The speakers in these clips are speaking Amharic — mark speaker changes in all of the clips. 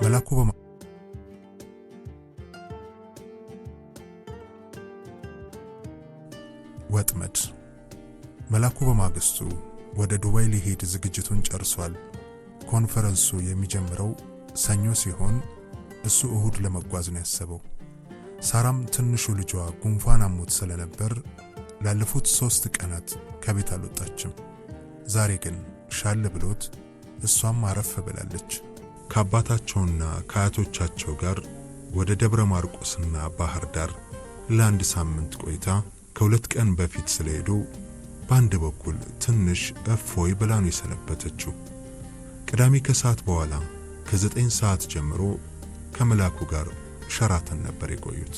Speaker 1: መላኩ ወጥመድ መላኩ በማግስቱ ወደ ዱባይ ሊሄድ ዝግጅቱን ጨርሷል። ኮንፈረንሱ የሚጀምረው ሰኞ ሲሆን እሱ እሁድ ለመጓዝ ነው ያሰበው። ሳራም ትንሹ ልጇ ጉንፋን አሞት ስለነበር ላለፉት 3 ቀናት ከቤት አልወጣችም። ዛሬ ግን ሻል ብሎት እሷም አረፍ ብላለች። ከአባታቸውና ከአያቶቻቸው ጋር ወደ ደብረ ማርቆስና ባህር ዳር ለአንድ ሳምንት ቆይታ ከ2 ቀን በፊት ስለሄዱ በአንድ በኩል ትንሽ እፎይ ብላ ነው የሰነበተችው። ቅዳሜ ከሰዓት በኋላ ከ9 ሰዓት ጀምሮ ከመላኩ ጋር ሸራተን ነበር የቆዩት።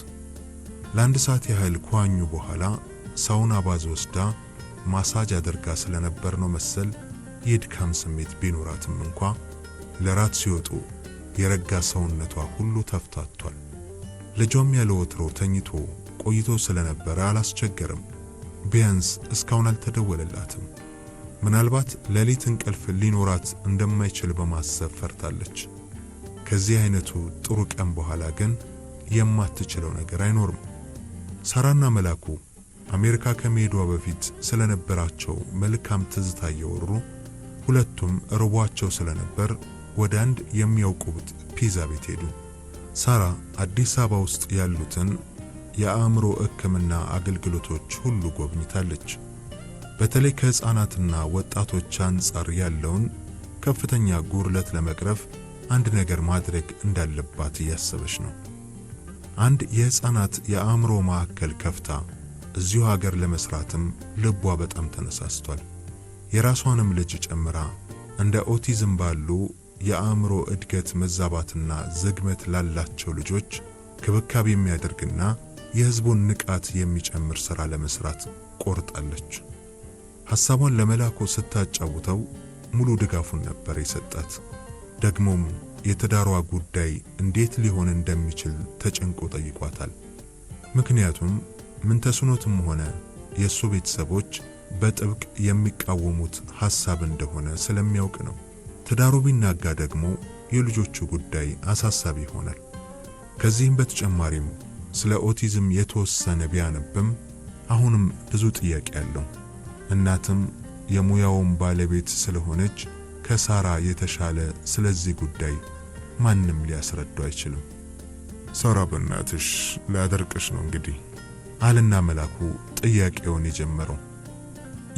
Speaker 1: ለአንድ ሰዓት ያህል ከዋኙ በኋላ ሳውና ባዝ ወስዳ ማሳጅ አድርጋ ስለነበር ነው መሰል የድካም ስሜት ቢኖራትም እንኳ ለራት ሲወጡ የረጋ ሰውነቷ ሁሉ ተፍታቷል። ልጇም ያለ ወትሮ ተኝቶ ቆይቶ ስለነበረ አላስቸገረም። ቢያንስ እስካሁን አልተደወለላትም። ምናልባት ሌሊት እንቅልፍ ሊኖራት እንደማይችል በማሰብ ፈርታለች። ከዚህ አይነቱ ጥሩ ቀን በኋላ ግን የማትችለው ነገር አይኖርም። ሳራና መላኩ አሜሪካ ከመሄዷ በፊት ስለነበራቸው መልካም ትዝታ እየወሩ ሁለቱም ርቧቸው ስለነበር ወደ አንድ የሚያውቁት ፒዛ ቤት ሄዱ። ሳራ አዲስ አበባ ውስጥ ያሉትን የአእምሮ ሕክምና አገልግሎቶች ሁሉ ጎብኝታለች። በተለይ ከህፃናትና ወጣቶች አንጻር ያለውን ከፍተኛ ጉድለት ለመቅረፍ አንድ ነገር ማድረግ እንዳለባት እያሰበች ነው። አንድ የህፃናት የአእምሮ ማዕከል ከፍታ እዚሁ ሀገር ለመስራትም ልቧ በጣም ተነሳስቷል። የራሷንም ልጅ ጨምራ እንደ ኦቲዝም ባሉ የአእምሮ እድገት መዛባትና ዝግመት ላላቸው ልጆች ክብካቤ የሚያደርግና የህዝቡን ንቃት የሚጨምር ሥራ ለመስራት ቆርጣለች። ሐሳቧን ለመላኩ ስታጫውተው ሙሉ ድጋፉን ነበር የሰጣት። ደግሞም የትዳሯ ጉዳይ እንዴት ሊሆን እንደሚችል ተጨንቆ ጠይቋታል። ምክንያቱም ምንተስኖትም ሆነ የሱ ቤተሰቦች በጥብቅ የሚቃወሙት ሐሳብ እንደሆነ ስለሚያውቅ ነው። ትዳሩ ቢናጋ ደግሞ የልጆቹ ጉዳይ አሳሳቢ ይሆናል። ከዚህም በተጨማሪም ስለ ኦቲዝም የተወሰነ ቢያነብም አሁንም ብዙ ጥያቄ አለው። እናትም የሙያውን ባለቤት ስለሆነች ከሳራ የተሻለ ስለዚህ ጉዳይ ማንም ሊያስረዳው አይችልም። ሳራ በእናትሽ ላደርቅሽ ነው እንግዲህ አልና መላኩ ጥያቄውን የጀመረው።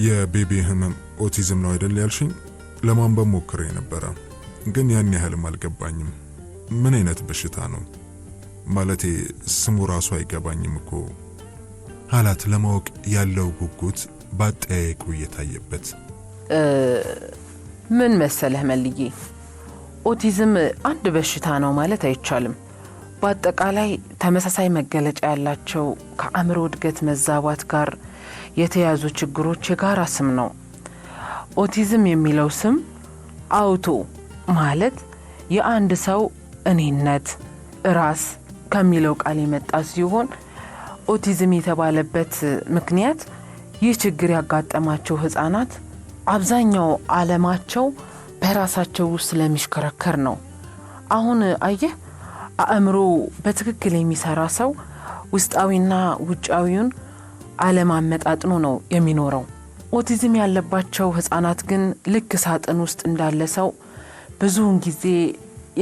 Speaker 1: የቤቢ ህመም ኦቲዝም ነው አይደል ያልሽኝ? ለማንበብ ሞክሬ ነበር፣ ግን ያን ያህልም አልገባኝም። ምን አይነት በሽታ ነው? ማለቴ ስሙ ራሱ አይገባኝም እኮ አላት። ለማወቅ ያለው ጉጉት ባጠያየቁ እየታየበት።
Speaker 2: ምን መሰለህ መልዬ፣ ኦቲዝም አንድ በሽታ ነው ማለት አይቻልም። በአጠቃላይ ተመሳሳይ መገለጫ ያላቸው ከአእምሮ እድገት መዛባት ጋር የተያዙ ችግሮች የጋራ ስም ነው። ኦቲዝም የሚለው ስም አውቶ ማለት የአንድ ሰው እኔነት ራስ ከሚለው ቃል የመጣ ሲሆን ኦቲዝም የተባለበት ምክንያት ይህ ችግር ያጋጠማቸው ህፃናት አብዛኛው ዓለማቸው በራሳቸው ውስጥ ስለሚሽከረከር ነው። አሁን አየህ፣ አእምሮ በትክክል የሚሰራ ሰው ውስጣዊና ውጫዊውን ዓለም አመጣጥኖ ነው የሚኖረው። ኦቲዝም ያለባቸው ህፃናት ግን ልክ ሳጥን ውስጥ እንዳለ ሰው ብዙውን ጊዜ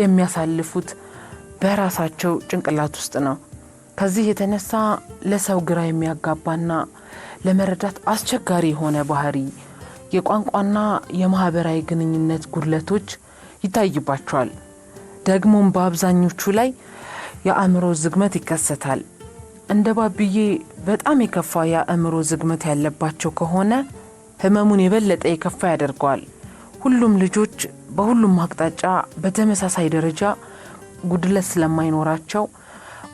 Speaker 2: የሚያሳልፉት በራሳቸው ጭንቅላት ውስጥ ነው። ከዚህ የተነሳ ለሰው ግራ የሚያጋባና ለመረዳት አስቸጋሪ የሆነ ባህሪ፣ የቋንቋና የማህበራዊ ግንኙነት ጉድለቶች ይታይባቸዋል። ደግሞም በአብዛኞቹ ላይ የአእምሮ ዝግመት ይከሰታል። እንደ ባብዬ በጣም የከፋ የአእምሮ ዝግመት ያለባቸው ከሆነ ህመሙን የበለጠ የከፋ ያደርገዋል። ሁሉም ልጆች በሁሉም አቅጣጫ በተመሳሳይ ደረጃ ጉድለት ስለማይኖራቸው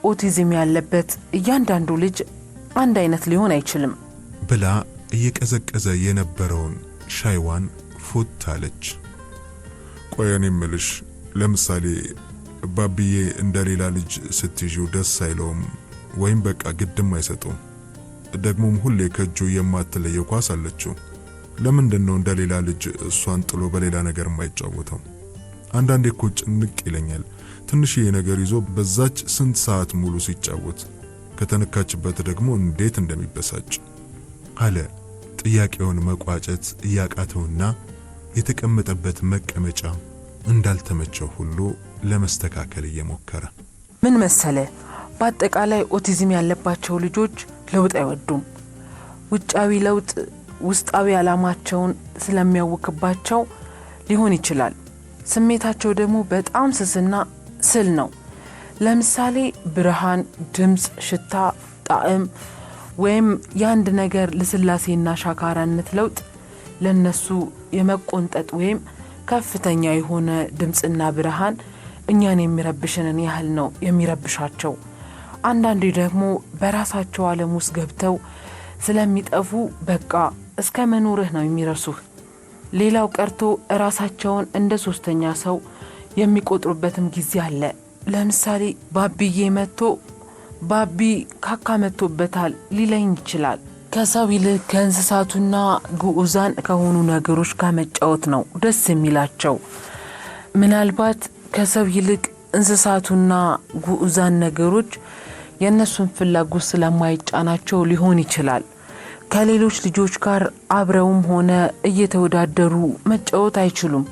Speaker 2: ኦቲዝም ያለበት እያንዳንዱ ልጅ አንድ አይነት ሊሆን አይችልም
Speaker 1: ብላ እየቀዘቀዘ የነበረውን ሻይዋን ፉት አለች። ቆየኔ ምልሽ፣ ለምሳሌ ባብዬ እንደሌላ ልጅ ስትይዥው ደስ አይለውም ወይም በቃ ግድም አይሰጠውም። ደግሞም ሁሌ ከእጁ የማትለየው ኳስ አለችው። ለምንድነው እንደሌላ ልጅ እሷን ጥሎ በሌላ ነገር የማይጫወተው? አንዳንዴ እኮ ጭንቅ ይለኛል ትንሽዬ ነገር ይዞ በዛች ስንት ሰዓት ሙሉ ሲጫወት ከተነካችበት ደግሞ እንዴት እንደሚበሳጭ አለ። ጥያቄውን መቋጨት እያቃተውና የተቀመጠበት መቀመጫ እንዳልተመቸው ሁሉ ለመስተካከል እየሞከረ
Speaker 2: ምን መሰለ፣ በአጠቃላይ ኦቲዝም ያለባቸው ልጆች ለውጥ አይወዱም። ውጫዊ ለውጥ ውስጣዊ ዓላማቸውን ስለሚያውክባቸው ሊሆን ይችላል። ስሜታቸው ደግሞ በጣም ስስና ስል ነው። ለምሳሌ ብርሃን፣ ድምጽ፣ ሽታ፣ ጣዕም ወይም የአንድ ነገር ለስላሴና ሻካራነት ለውጥ ለነሱ የመቆንጠጥ ወይም ከፍተኛ የሆነ ድምጽና ብርሃን እኛን የሚረብሽንን ያህል ነው የሚረብሻቸው። አንዳንዴ ደግሞ በራሳቸው ዓለም ውስጥ ገብተው ስለሚጠፉ በቃ እስከ መኖርህ ነው የሚረሱህ። ሌላው ቀርቶ ራሳቸውን እንደ ሶስተኛ ሰው የሚቆጥሩበትም ጊዜ አለ። ለምሳሌ ባቢዬ መጥቶ ባቢ ካካ መጥቶበታል ሊለኝ ይችላል። ከሰው ይልቅ ከእንስሳቱና ግዑዛን ከሆኑ ነገሮች ጋር መጫወት ነው ደስ የሚላቸው። ምናልባት ከሰው ይልቅ እንስሳቱና ግዑዛን ነገሮች የነሱን ፍላጎት ስለማይጫናቸው ሊሆን ይችላል። ከሌሎች ልጆች ጋር አብረውም ሆነ እየተወዳደሩ መጫወት አይችሉም።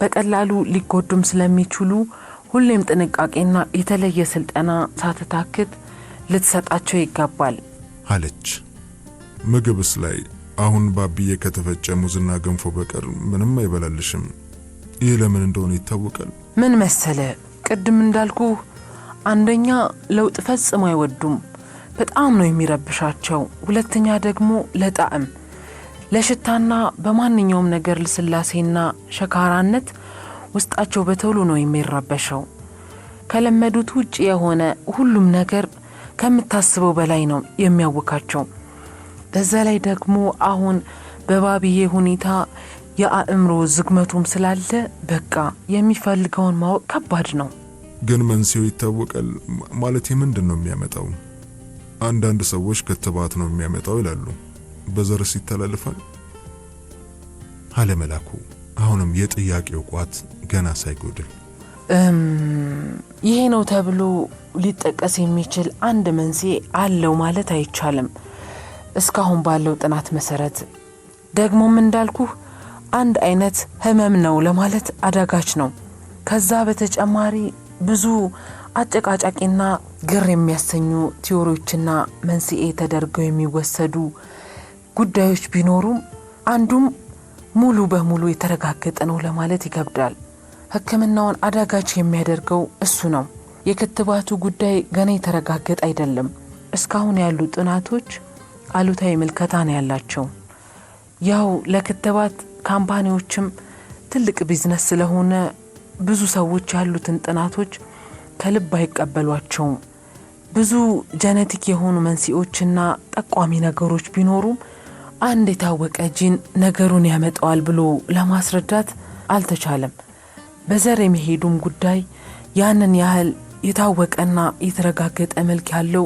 Speaker 2: በቀላሉ ሊጎዱም ስለሚችሉ ሁሌም ጥንቃቄና የተለየ ስልጠና ሳትታክት ልትሰጣቸው ይገባል
Speaker 1: አለች። ምግብስ ላይ አሁን ባቢዬ ከተፈጨ ሙዝና ገንፎ በቀር ምንም አይበላልሽም። ይህ ለምን እንደሆነ ይታወቃል?
Speaker 2: ምን መሰለ፣ ቅድም እንዳልኩ አንደኛ ለውጥ ፈጽሞ አይወዱም፣ በጣም ነው የሚረብሻቸው። ሁለተኛ ደግሞ ለጣዕም፣ ለሽታና በማንኛውም ነገር ለስላሴና ሸካራነት ውስጣቸው በቶሎ ነው የሚረበሸው። ከለመዱት ውጪ የሆነ ሁሉም ነገር ከምታስበው በላይ ነው የሚያውካቸው። በዛ ላይ ደግሞ አሁን በባቢዬ ሁኔታ የአእምሮ ዝግመቱም ስላለ በቃ የሚፈልገውን ማወቅ ከባድ ነው።
Speaker 1: ግን መንስኤው ይታወቃል ማለት ምንድን ነው የሚያመጣው? አንዳንድ ሰዎች ክትባት ነው የሚያመጣው ይላሉ። በዘርስ ይተላለፋል? አለ መላኩ አሁንም የጥያቄው ቋት ገና ሳይጎድል።
Speaker 2: ይሄ ነው ተብሎ ሊጠቀስ የሚችል አንድ መንስኤ አለው ማለት አይቻልም እስካሁን ባለው ጥናት መሰረት። ደግሞም እንዳልኩህ አንድ አይነት ህመም ነው ለማለት አዳጋች ነው። ከዛ በተጨማሪ ብዙ አጨቃጫቂና ግር የሚያሰኙ ቲዮሪዎችና መንስኤ ተደርገው የሚወሰዱ ጉዳዮች ቢኖሩም አንዱም ሙሉ በሙሉ የተረጋገጠ ነው ለማለት ይከብዳል። ሕክምናውን አዳጋች የሚያደርገው እሱ ነው። የክትባቱ ጉዳይ ገና የተረጋገጠ አይደለም። እስካሁን ያሉ ጥናቶች አሉታዊ ምልከታ ነው ያላቸው። ያው ለክትባት ካምፓኒዎችም ትልቅ ቢዝነስ ስለሆነ ብዙ ሰዎች ያሉትን ጥናቶች ከልብ አይቀበሏቸውም። ብዙ ጄኔቲክ የሆኑ መንስኤዎችና ጠቋሚ ነገሮች ቢኖሩም አንድ የታወቀ ጂን ነገሩን ያመጣዋል ብሎ ለማስረዳት አልተቻለም። በዘር የሚሄዱም ጉዳይ ያንን ያህል የታወቀና የተረጋገጠ መልክ ያለው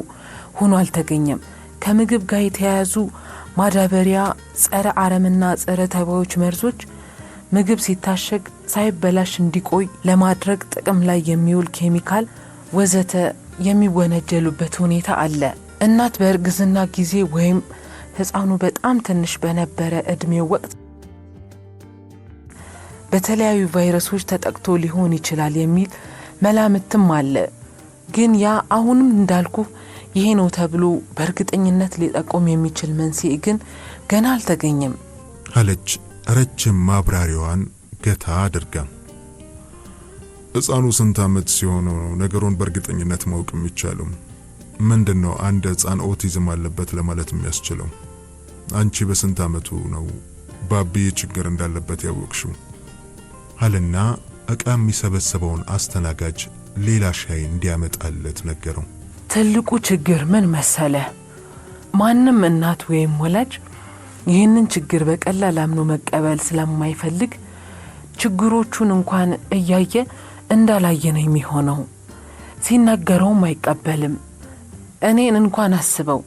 Speaker 2: ሆኖ አልተገኘም። ከምግብ ጋር የተያያዙ ማዳበሪያ፣ ጸረ አረምና ጸረ ተባዮች መርዞች ምግብ ሲታሸግ ሳይበላሽ እንዲቆይ ለማድረግ ጥቅም ላይ የሚውል ኬሚካል ወዘተ የሚወነጀሉበት ሁኔታ አለ። እናት በእርግዝና ጊዜ ወይም ህፃኑ በጣም ትንሽ በነበረ እድሜው ወቅት በተለያዩ ቫይረሶች ተጠቅቶ ሊሆን ይችላል የሚል መላምትም አለ። ግን ያ አሁንም እንዳልኩ ይሄ ነው ተብሎ በእርግጠኝነት ሊጠቆም የሚችል መንስኤ ግን ገና አልተገኘም
Speaker 1: አለች ረጅም ማብራሪያዋን ገታ አድርጋ። ህፃኑ ስንት ዓመት ሲሆነው ነው ነገሩን በእርግጠኝነት ማወቅ የሚቻለው? ምንድነው አንድ ህፃን ኦቲዝም አለበት ለማለት የሚያስችለው? አንቺ በስንት ዓመቱ ነው ባቢ ችግር እንዳለበት ያወቅሽው? አለና እቃ የሚሰበሰበውን አስተናጋጅ ሌላ ሻይ እንዲያመጣለት ነገረው።
Speaker 2: ትልቁ ችግር ምን መሰለ? ማንም እናት ወይም ወላጅ ይህንን ችግር በቀላል አምኖ መቀበል ስለማይፈልግ ችግሮቹን እንኳን እያየ እንዳላየ ነው የሚሆነው። ሲነገረውም አይቀበልም። እኔን እንኳን አስበው፣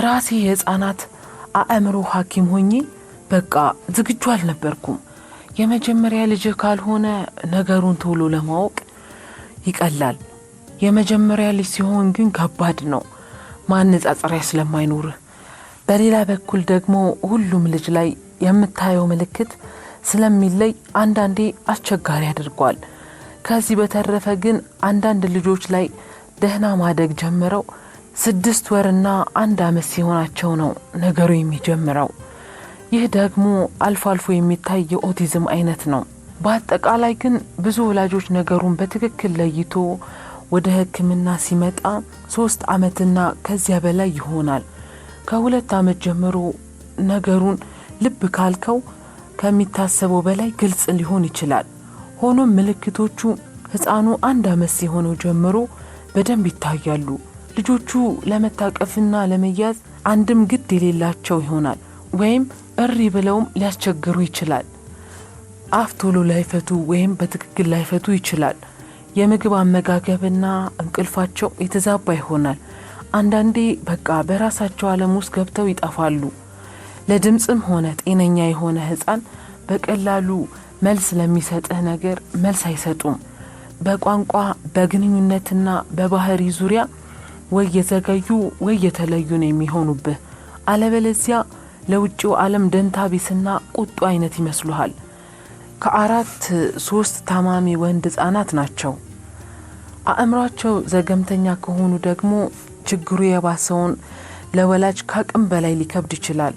Speaker 2: ራሴ የህፃናት አእምሮ ሐኪም ሆኜ በቃ ዝግጁ አልነበርኩም። የመጀመሪያ ልጅ ካልሆነ ነገሩን ቶሎ ለማወቅ ይቀላል። የመጀመሪያ ልጅ ሲሆን ግን ከባድ ነው፣ ማነጻጸሪያ ስለማይኖር። በሌላ በኩል ደግሞ ሁሉም ልጅ ላይ የምታየው ምልክት ስለሚለይ አንዳንዴ አስቸጋሪ ያደርጓል። ከዚህ በተረፈ ግን አንዳንድ ልጆች ላይ ደህና ማደግ ጀምረው 6 ወርና 1 ዓመት ሲሆናቸው ነው ነገሩ የሚጀምረው። ይህ ደግሞ አልፎ አልፎ የሚታይ የኦቲዝም አይነት ነው። በአጠቃላይ ግን ብዙ ወላጆች ነገሩን በትክክል ለይቶ ወደ ሕክምና ሲመጣ 3 ዓመትና ከዚያ በላይ ይሆናል። ከ2 ዓመት ጀምሮ ነገሩን ልብ ካልከው ከሚታሰበው በላይ ግልጽ ሊሆን ይችላል። ሆኖም ምልክቶቹ ሕፃኑ 1 ዓመት ሲሆነው ጀምሮ በደንብ ይታያሉ። ልጆቹ ለመታቀፍና ለመያዝ አንድም ግድ የሌላቸው ይሆናል፣ ወይም እሪ ብለውም ሊያስቸግሩ ይችላል። አፍ ቶሎ ላይፈቱ ወይም በትክክል ላይፈቱ ይችላል። የምግብ አመጋገብና እንቅልፋቸው የተዛባ ይሆናል። አንዳንዴ በቃ በራሳቸው ዓለም ውስጥ ገብተው ይጠፋሉ። ለድምጽም ሆነ ጤነኛ የሆነ ሕፃን በቀላሉ መልስ ለሚሰጥህ ነገር መልስ አይሰጡም። በቋንቋ በግንኙነትና በባህሪ ዙሪያ ወይ የተገዩ ወይ የተለዩ ነው የሚሆኑብህ። አለበለዚያ ለውጭው ዓለም ደንታ ቢስና ቁጡ አይነት ይመስሉሃል። ከ4-3 ታማሚ ወንድ ሕፃናት ናቸው። አእምሯቸው ዘገምተኛ ከሆኑ ደግሞ ችግሩ የባሰውን ለወላጅ ካቅም በላይ ሊከብድ ይችላል።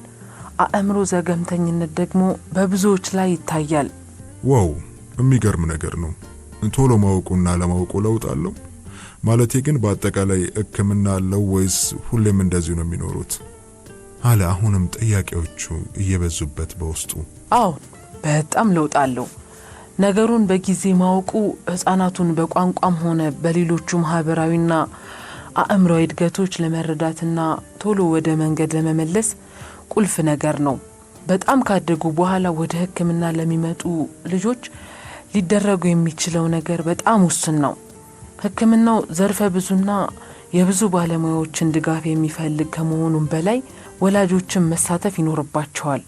Speaker 2: አእምሮ ዘገምተኝነት ደግሞ በብዙዎች ላይ ይታያል።
Speaker 1: ዋው የሚገርም ነገር ነው። ቶሎ ማወቁና ለማወቁ ለውጥ አለው ማለቴ ግን በአጠቃላይ ሕክምና አለው ወይስ ሁሌም እንደዚህ ነው የሚኖሩት? አለ አሁንም ጥያቄዎቹ እየበዙበት በውስጡ።
Speaker 2: አዎ በጣም ለውጥ አለው። ነገሩን በጊዜ ማወቁ ሕፃናቱን በቋንቋም ሆነ በሌሎቹ ማህበራዊና አእምሮዊ እድገቶች ለመረዳትና ቶሎ ወደ መንገድ ለመመለስ ቁልፍ ነገር ነው። በጣም ካደጉ በኋላ ወደ ሕክምና ለሚመጡ ልጆች ሊደረጉ የሚችለው ነገር በጣም ውስን ነው። ሕክምናው ዘርፈ ብዙና የብዙ ባለሙያዎችን ድጋፍ የሚፈልግ ከመሆኑም በላይ ወላጆችን መሳተፍ ይኖርባቸዋል።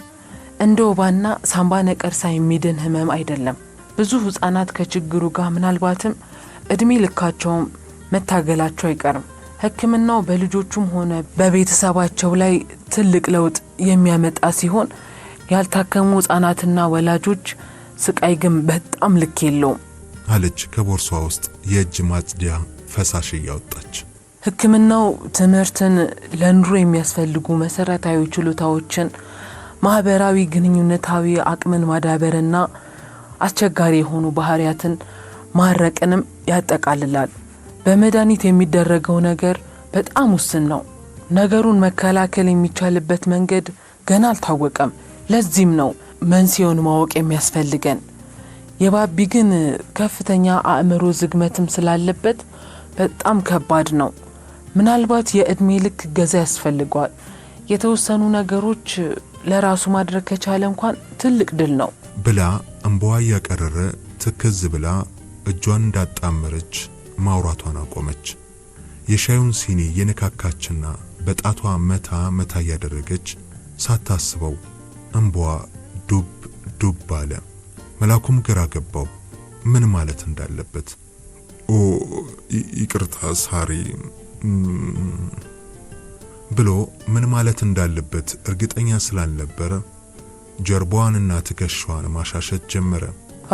Speaker 2: እንደ ወባና ሳምባ ነቀርሳ የሚድን ህመም አይደለም። ብዙ ሕፃናት ከችግሩ ጋር ምናልባትም እድሜ ልካቸውም መታገላቸው አይቀርም። ሕክምናው በልጆቹም ሆነ በቤተሰባቸው ላይ ትልቅ ለውጥ የሚያመጣ ሲሆን ያልታከሙ ሕፃናትና ወላጆች ስቃይ ግን በጣም ልክ የለውም
Speaker 1: አለች ከቦርሷ ውስጥ የእጅ ማጽጃ ፈሳሽ እያወጣች።
Speaker 2: ሕክምናው ትምህርትን፣ ለኑሮ የሚያስፈልጉ መሰረታዊ ችሎታዎችን፣ ማህበራዊ ግንኙነታዊ አቅምን ማዳበርና አስቸጋሪ የሆኑ ባህሪያትን ማረቅንም ያጠቃልላል። በመድኃኒት የሚደረገው ነገር በጣም ውስን ነው። ነገሩን መከላከል የሚቻልበት መንገድ ገና አልታወቀም። ለዚህም ነው መንስኤውን ማወቅ የሚያስፈልገን። የባቢ ግን ከፍተኛ አእምሮ ዝግመትም ስላለበት በጣም ከባድ ነው። ምናልባት የእድሜ ልክ ገዛ ያስፈልገዋል። የተወሰኑ ነገሮች ለራሱ ማድረግ ከቻለ እንኳን ትልቅ ድል ነው
Speaker 1: ብላ እንባዋ ያቀረረ ትክዝ ብላ እጇን እንዳጣመረች ማውራቷን አቆመች። የሻዩን ሲኒ የነካካችና በጣቷ መታ መታ ያደረገች ሳታስበው እንባዋ ዱብ ዱብ አለ። መላኩም ግራ ገባው ምን ማለት እንዳለበት። ኦ ይቅርታ ሳሪ ብሎ ምን ማለት እንዳለበት እርግጠኛ ስላልነበረ ጀርባዋንና ትከሻዋን ማሻሸት ጀመረ።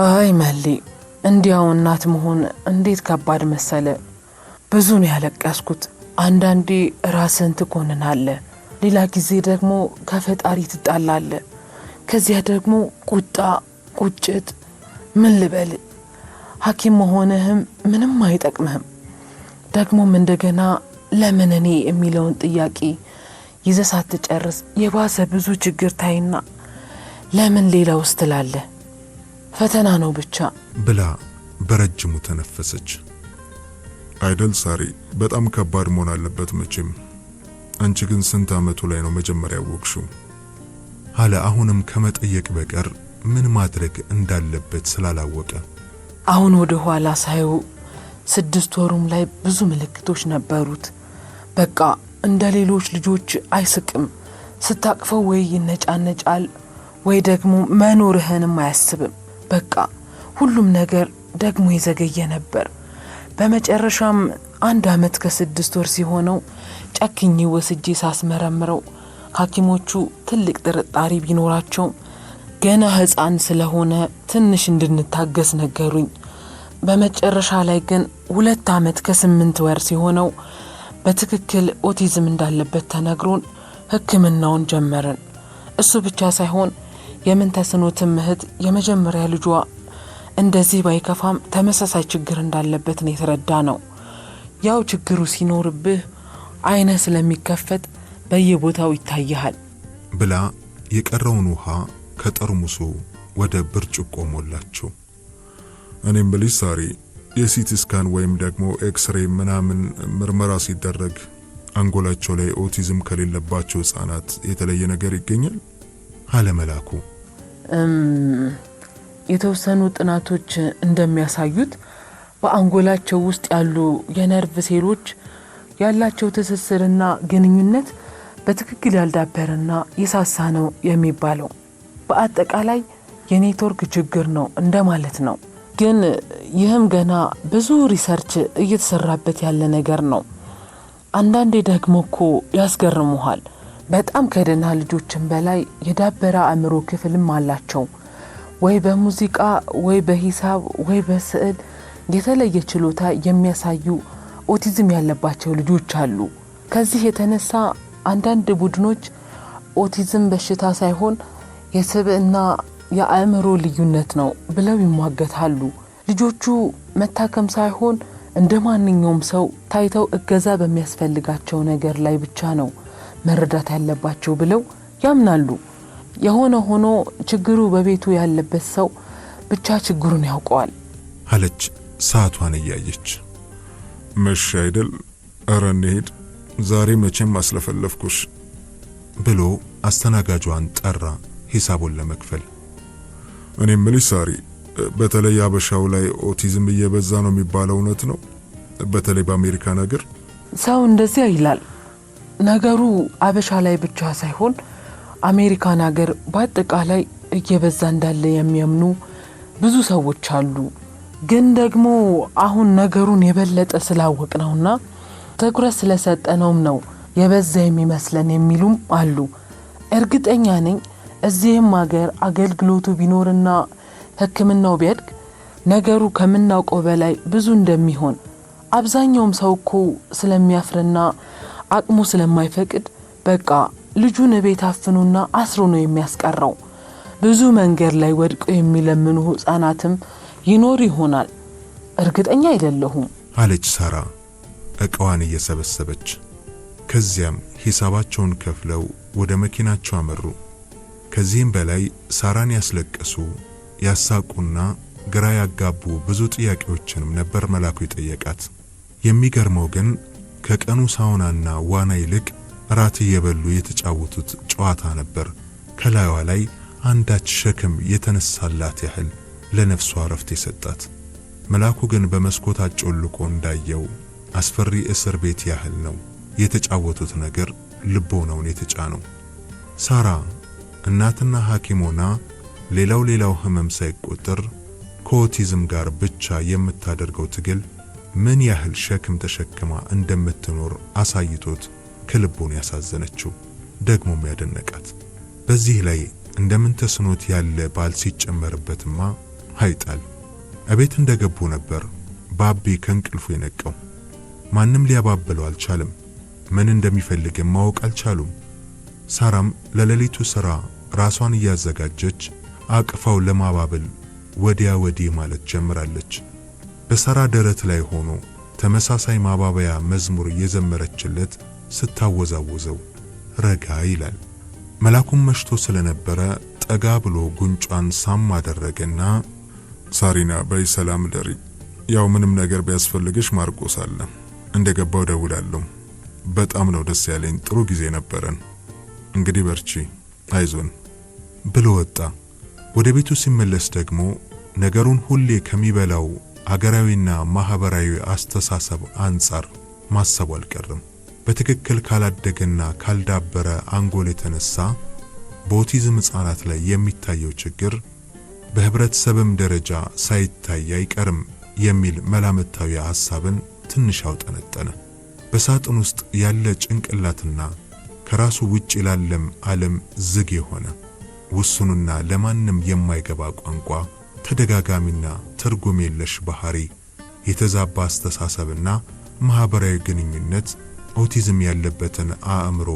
Speaker 2: አይ መሊ፣ እንዲያው እናት መሆን እንዴት ከባድ መሰለ። ብዙ ነው ያለቀስኩት። አንዳንዴ ራስን ትኮንናለህ፣ ሌላ ጊዜ ደግሞ ከፈጣሪ ትጣላለህ። ከዚያ ደግሞ ቁጣ፣ ቁጭት፣ ምን ልበል፣ ሐኪም መሆንህም ምንም አይጠቅምህም። ደግሞም እንደገና ለምን እኔ የሚለውን ጥያቄ ይዘህ ሳትጨርስ የባሰ ብዙ ችግር ታይና ለምን ሌላ ውስጥ ትላለህ። ፈተና ነው ብቻ
Speaker 1: ብላ በረጅሙ ተነፈሰች። አይደል ሳሪ፣ በጣም ከባድ መሆን አለበት መቼም። አንቺ ግን ስንት ዓመቱ ላይ ነው መጀመሪያ ወቅሹ? አለ አሁንም ከመጠየቅ በቀር ምን ማድረግ እንዳለበት ስላላወቀ።
Speaker 2: አሁን ወደ ኋላ ሳየው 6 ወሩም ላይ ብዙ ምልክቶች ነበሩት። በቃ እንደ ሌሎች ልጆች አይስቅም። ስታቅፈው ወይ ይነጫነጫል ወይ ደግሞ መኖርህንም አያስብም። በቃ ሁሉም ነገር ደግሞ የዘገየ ነበር። በመጨረሻም 1 ዓመት ከ6 ወር ሲሆነው ጨክኜ ወስጄ ሳስመረምረው ሐኪሞቹ ትልቅ ጥርጣሬ ቢኖራቸው ገና ሕፃን ስለሆነ ትንሽ እንድንታገስ ነገሩኝ። በመጨረሻ ላይ ግን 2 ዓመት ከ8 ወር ሲሆነው በትክክል ኦቲዝም እንዳለበት ተነግሮን ሕክምናውን ጀመርን። እሱ ብቻ ሳይሆን የምንተስኖትም እህት የመጀመሪያ ልጇ እንደዚህ ባይከፋም ተመሳሳይ ችግር እንዳለበት ነው የተረዳ ነው። ያው ችግሩ ሲኖርብህ አይነ ስለሚከፈት በየቦታው ይታያል
Speaker 1: ብላ የቀረውን ውሃ ከጠርሙሱ ወደ ብርጭቆ ሞላቸው። እኔም ብልሽ ሳሪ የሲቲ ስካን ወይም ደግሞ ኤክስሬይ ምናምን ምርመራ ሲደረግ አንጎላቸው ላይ ኦቲዝም ከሌለባቸው ህፃናት የተለየ ነገር ይገኛል አለ መላኩ።
Speaker 2: የተወሰኑ ጥናቶች እንደሚያሳዩት በአንጎላቸው ውስጥ ያሉ የነርቭ ሴሎች ያላቸው ትስስርና ግንኙነት በትክክል ያልዳበረና የሳሳ ነው የሚባለው። በአጠቃላይ የኔትወርክ ችግር ነው እንደማለት ነው። ግን ይህም ገና ብዙ ሪሰርች እየተሰራበት ያለ ነገር ነው። አንዳንዴ ደግሞ እኮ ያስገርሙሃል። በጣም ከደህና ልጆችን በላይ የዳበረ አእምሮ ክፍልም አላቸው። ወይ በሙዚቃ ወይ በሂሳብ ወይ በስዕል የተለየ ችሎታ የሚያሳዩ ኦቲዝም ያለባቸው ልጆች አሉ። ከዚህ የተነሳ አንዳንድ ቡድኖች ኦቲዝም በሽታ ሳይሆን የስብዕና የአእምሮ ልዩነት ነው ብለው ይሟገታሉ። ልጆቹ መታከም ሳይሆን እንደ ማንኛውም ሰው ታይተው እገዛ በሚያስፈልጋቸው ነገር ላይ ብቻ ነው መረዳት ያለባቸው ብለው ያምናሉ። የሆነ ሆኖ ችግሩ በቤቱ ያለበት ሰው ብቻ ችግሩን ያውቀዋል
Speaker 1: አለች ሰዓቷን እያየች። መሽ አይደል? ኧረ እንሂድ፣ ዛሬ መቼም አስለፈለፍኩሽ ብሎ አስተናጋጇን ጠራ ሂሳቡን ለመክፈል። እኔም ምልሽ ሳሪ፣ በተለይ አበሻው ላይ ኦቲዝም እየበዛ ነው የሚባለው እውነት ነው? በተለይ በአሜሪካ ነገር
Speaker 2: ሰው እንደዚያ ይላል። ነገሩ አበሻ ላይ ብቻ ሳይሆን አሜሪካን ሀገር በአጠቃላይ እየበዛ እንዳለ የሚያምኑ ብዙ ሰዎች አሉ። ግን ደግሞ አሁን ነገሩን የበለጠ ስላወቅነውና ትኩረት ስለሰጠነውም ነው የበዛ የሚመስለን የሚሉም አሉ። እርግጠኛ ነኝ እዚህም ሀገር አገልግሎቱ ቢኖርና ሕክምናው ቢያድግ ነገሩ ከምናውቀው በላይ ብዙ እንደሚሆን። አብዛኛውም ሰው እኮ ስለሚያፍርና አቅሙ ስለማይፈቅድ በቃ ልጁን ቤት አፍኑና አስሮ ነው የሚያስቀረው። ብዙ መንገድ ላይ ወድቀው የሚለምኑ ህፃናትም ይኖር ይሆናል፣ እርግጠኛ አይደለሁም
Speaker 1: አለች ሳራ እቃዋን እየሰበሰበች። ከዚያም ሂሳባቸውን ከፍለው ወደ መኪናቸው አመሩ። ከዚህም በላይ ሳራን ያስለቀሱ ያሳቁና ግራ ያጋቡ ብዙ ጥያቄዎችንም ነበር መላኩ የጠየቃት። የሚገርመው ግን ከቀኑ ሳውናና ዋና ይልቅ ራት እየበሉ የተጫወቱት ጨዋታ ነበር ከላይዋ ላይ አንዳች ሸክም የተነሳላት ያህል ለነፍሷ ረፍት የሰጣት። መላኩ ግን በመስኮት አጮልቆ እንዳየው አስፈሪ እስር ቤት ያህል ነው የተጫወቱት ነገር ልቦናውን የተጫነው። ሳራ እናትና ሐኪሞና ሌላው ህመም ሳይቆጠር ከኦቲዝም ጋር ብቻ የምታደርገው ትግል ምን ያህል ሸክም ተሸክማ እንደምትኖር አሳይቶት ከልቦን ያሳዘነችው ደግሞም ያደነቃት። በዚህ ላይ እንደምን ተስኖት ያለ ባል ሲጨመርበትማ haytal እቤት እንደገቡ ነበር ባቢ ከእንቅልፉ የነቀው። ማንም ሊያባብለው አልቻለም። ምን እንደሚፈልግ ማወቅ አልቻሉም። ሳራም ለሌሊቱ ስራ ራሷን እያዘጋጀች አቅፋው ለማባበል ወዲያ ወዲህ ማለት ጀምራለች። በሳራ ደረት ላይ ሆኖ ተመሳሳይ ማባበያ መዝሙር እየዘመረችለት ስታወዛወዘው ረጋ ይላል። መላኩም መሽቶ ስለነበረ ጠጋ ብሎ ጉንጯን ሳም አደረገና ሳሪና በሰላም ደሪ፣ ያው ምንም ነገር ቢያስፈልግሽ ማርቆስ አለ፣ እንደገባው ደውላለሁ። በጣም ነው ደስ ያለኝ፣ ጥሩ ጊዜ ነበረን። እንግዲህ በርቺ፣ አይዞን ብሎ ወጣ። ወደ ቤቱ ሲመለስ ደግሞ ነገሩን ሁሌ ከሚበላው ሀገራዊና ማህበራዊ አስተሳሰብ አንጻር ማሰቡ አልቀረም። በትክክል ካላደገና ካልዳበረ አንጎል የተነሳ በኦቲዝም ህፃናት ላይ የሚታየው ችግር በህብረተሰብም ደረጃ ሳይታይ አይቀርም የሚል መላምታዊ ሐሳብን ትንሽ አውጠነጠነ። በሳጥን ውስጥ ያለ ጭንቅላትና ከራሱ ውጭ ላለም ዓለም ዝግ የሆነ ውሱንና ለማንም የማይገባ ቋንቋ፣ ተደጋጋሚና ትርጉም የለሽ ባህሪ፣ የተዛባ አስተሳሰብና ማህበራዊ ግንኙነት ኦቲዝም ያለበትን አእምሮ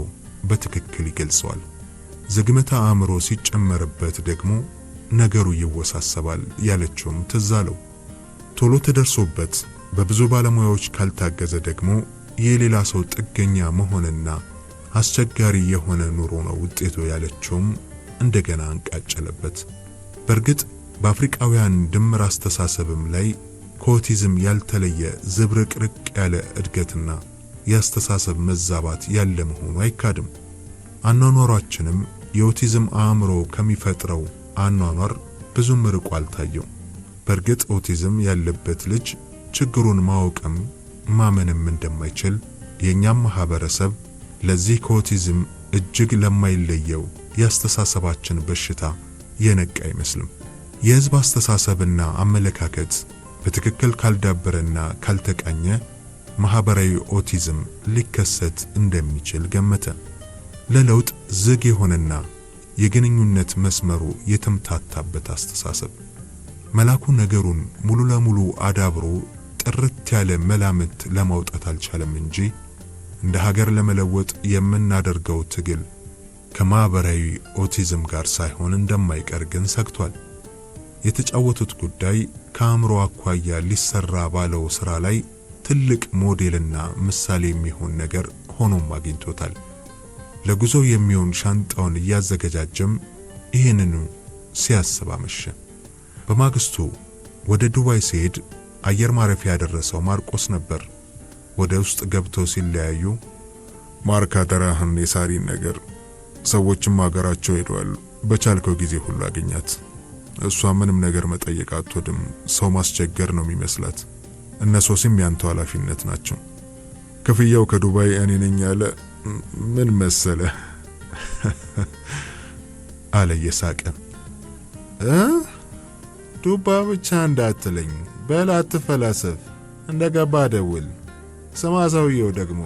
Speaker 1: በትክክል ይገልጸዋል። ዝግመተ አእምሮ ሲጨመርበት ደግሞ ነገሩ ይወሳሰባል ያለችውም ትዝ አለው። ቶሎ ተደርሶበት በብዙ ባለሙያዎች ካልታገዘ ደግሞ የሌላ ሰው ጥገኛ መሆንና አስቸጋሪ የሆነ ኑሮ ነው ውጤቱ ያለችውም እንደገና አንቃጨለበት። በእርግጥ በአፍሪካውያን ድምር አስተሳሰብም ላይ ከኦቲዝም ያልተለየ ዝብርቅርቅ ያለ እድገትና የአስተሳሰብ መዛባት ያለ መሆኑ አይካድም። አኗኗራችንም የኦቲዝም አእምሮ ከሚፈጥረው አኗኗር ብዙም ርቆ አልታየው። በእርግጥ ኦቲዝም ያለበት ልጅ ችግሩን ማወቅም ማመንም እንደማይችል የኛም ማህበረሰብ ለዚህ ከኦቲዝም እጅግ ለማይለየው የአስተሳሰባችን በሽታ የነቃ አይመስልም። የህዝብ አስተሳሰብና አመለካከት በትክክል ካልዳበረና ካልተቃኘ ማህበራዊ ኦቲዝም ሊከሰት እንደሚችል ገመተ። ለለውጥ ዝግ የሆነና የግንኙነት መስመሩ የተምታታበት አስተሳሰብ መላኩ ነገሩን ሙሉ ለሙሉ አዳብሮ ጥርት ያለ መላምት ለማውጣት አልቻለም እንጂ እንደ ሀገር ለመለወጥ የምናደርገው ትግል ከማህበራዊ ኦቲዝም ጋር ሳይሆን እንደማይቀር ግን ሰግቷል። የተጫወቱት ጉዳይ ከአእምሮ አኳያ ሊሰራ ባለው ስራ ላይ ትልቅ ሞዴልና ምሳሌ የሚሆን ነገር ሆኖም አግኝቶታል። ለጉዞ የሚሆን ሻንጣውን እያዘገጃጀም ይህንኑ ሲያስብ አመሸ። በማግስቱ ወደ ዱባይ ሲሄድ አየር ማረፊያ ያደረሰው ማርቆስ ነበር። ወደ ውስጥ ገብተው ሲለያዩ ማርካ ተራህን የሳሪን ነገር ሰዎችም ሀገራቸው ሄደዋል፣ በቻልከው ጊዜ ሁሉ አገኛት። እሷ ምንም ነገር መጠየቅ አትወድም፣ ሰው ማስቸገር ነው የሚመስላት። እነሶስም ያንተው ኃላፊነት ናቸው። ክፍያው ከዱባይ እኔ ነኝ ያለ ምን መሰለ አለ እየሳቀ። ዱባ ብቻ እንዳትለኝ በል፣ አትፈላሰፍ፣ እንደገባ ደውል። ስማ ሰውየው ደግሞ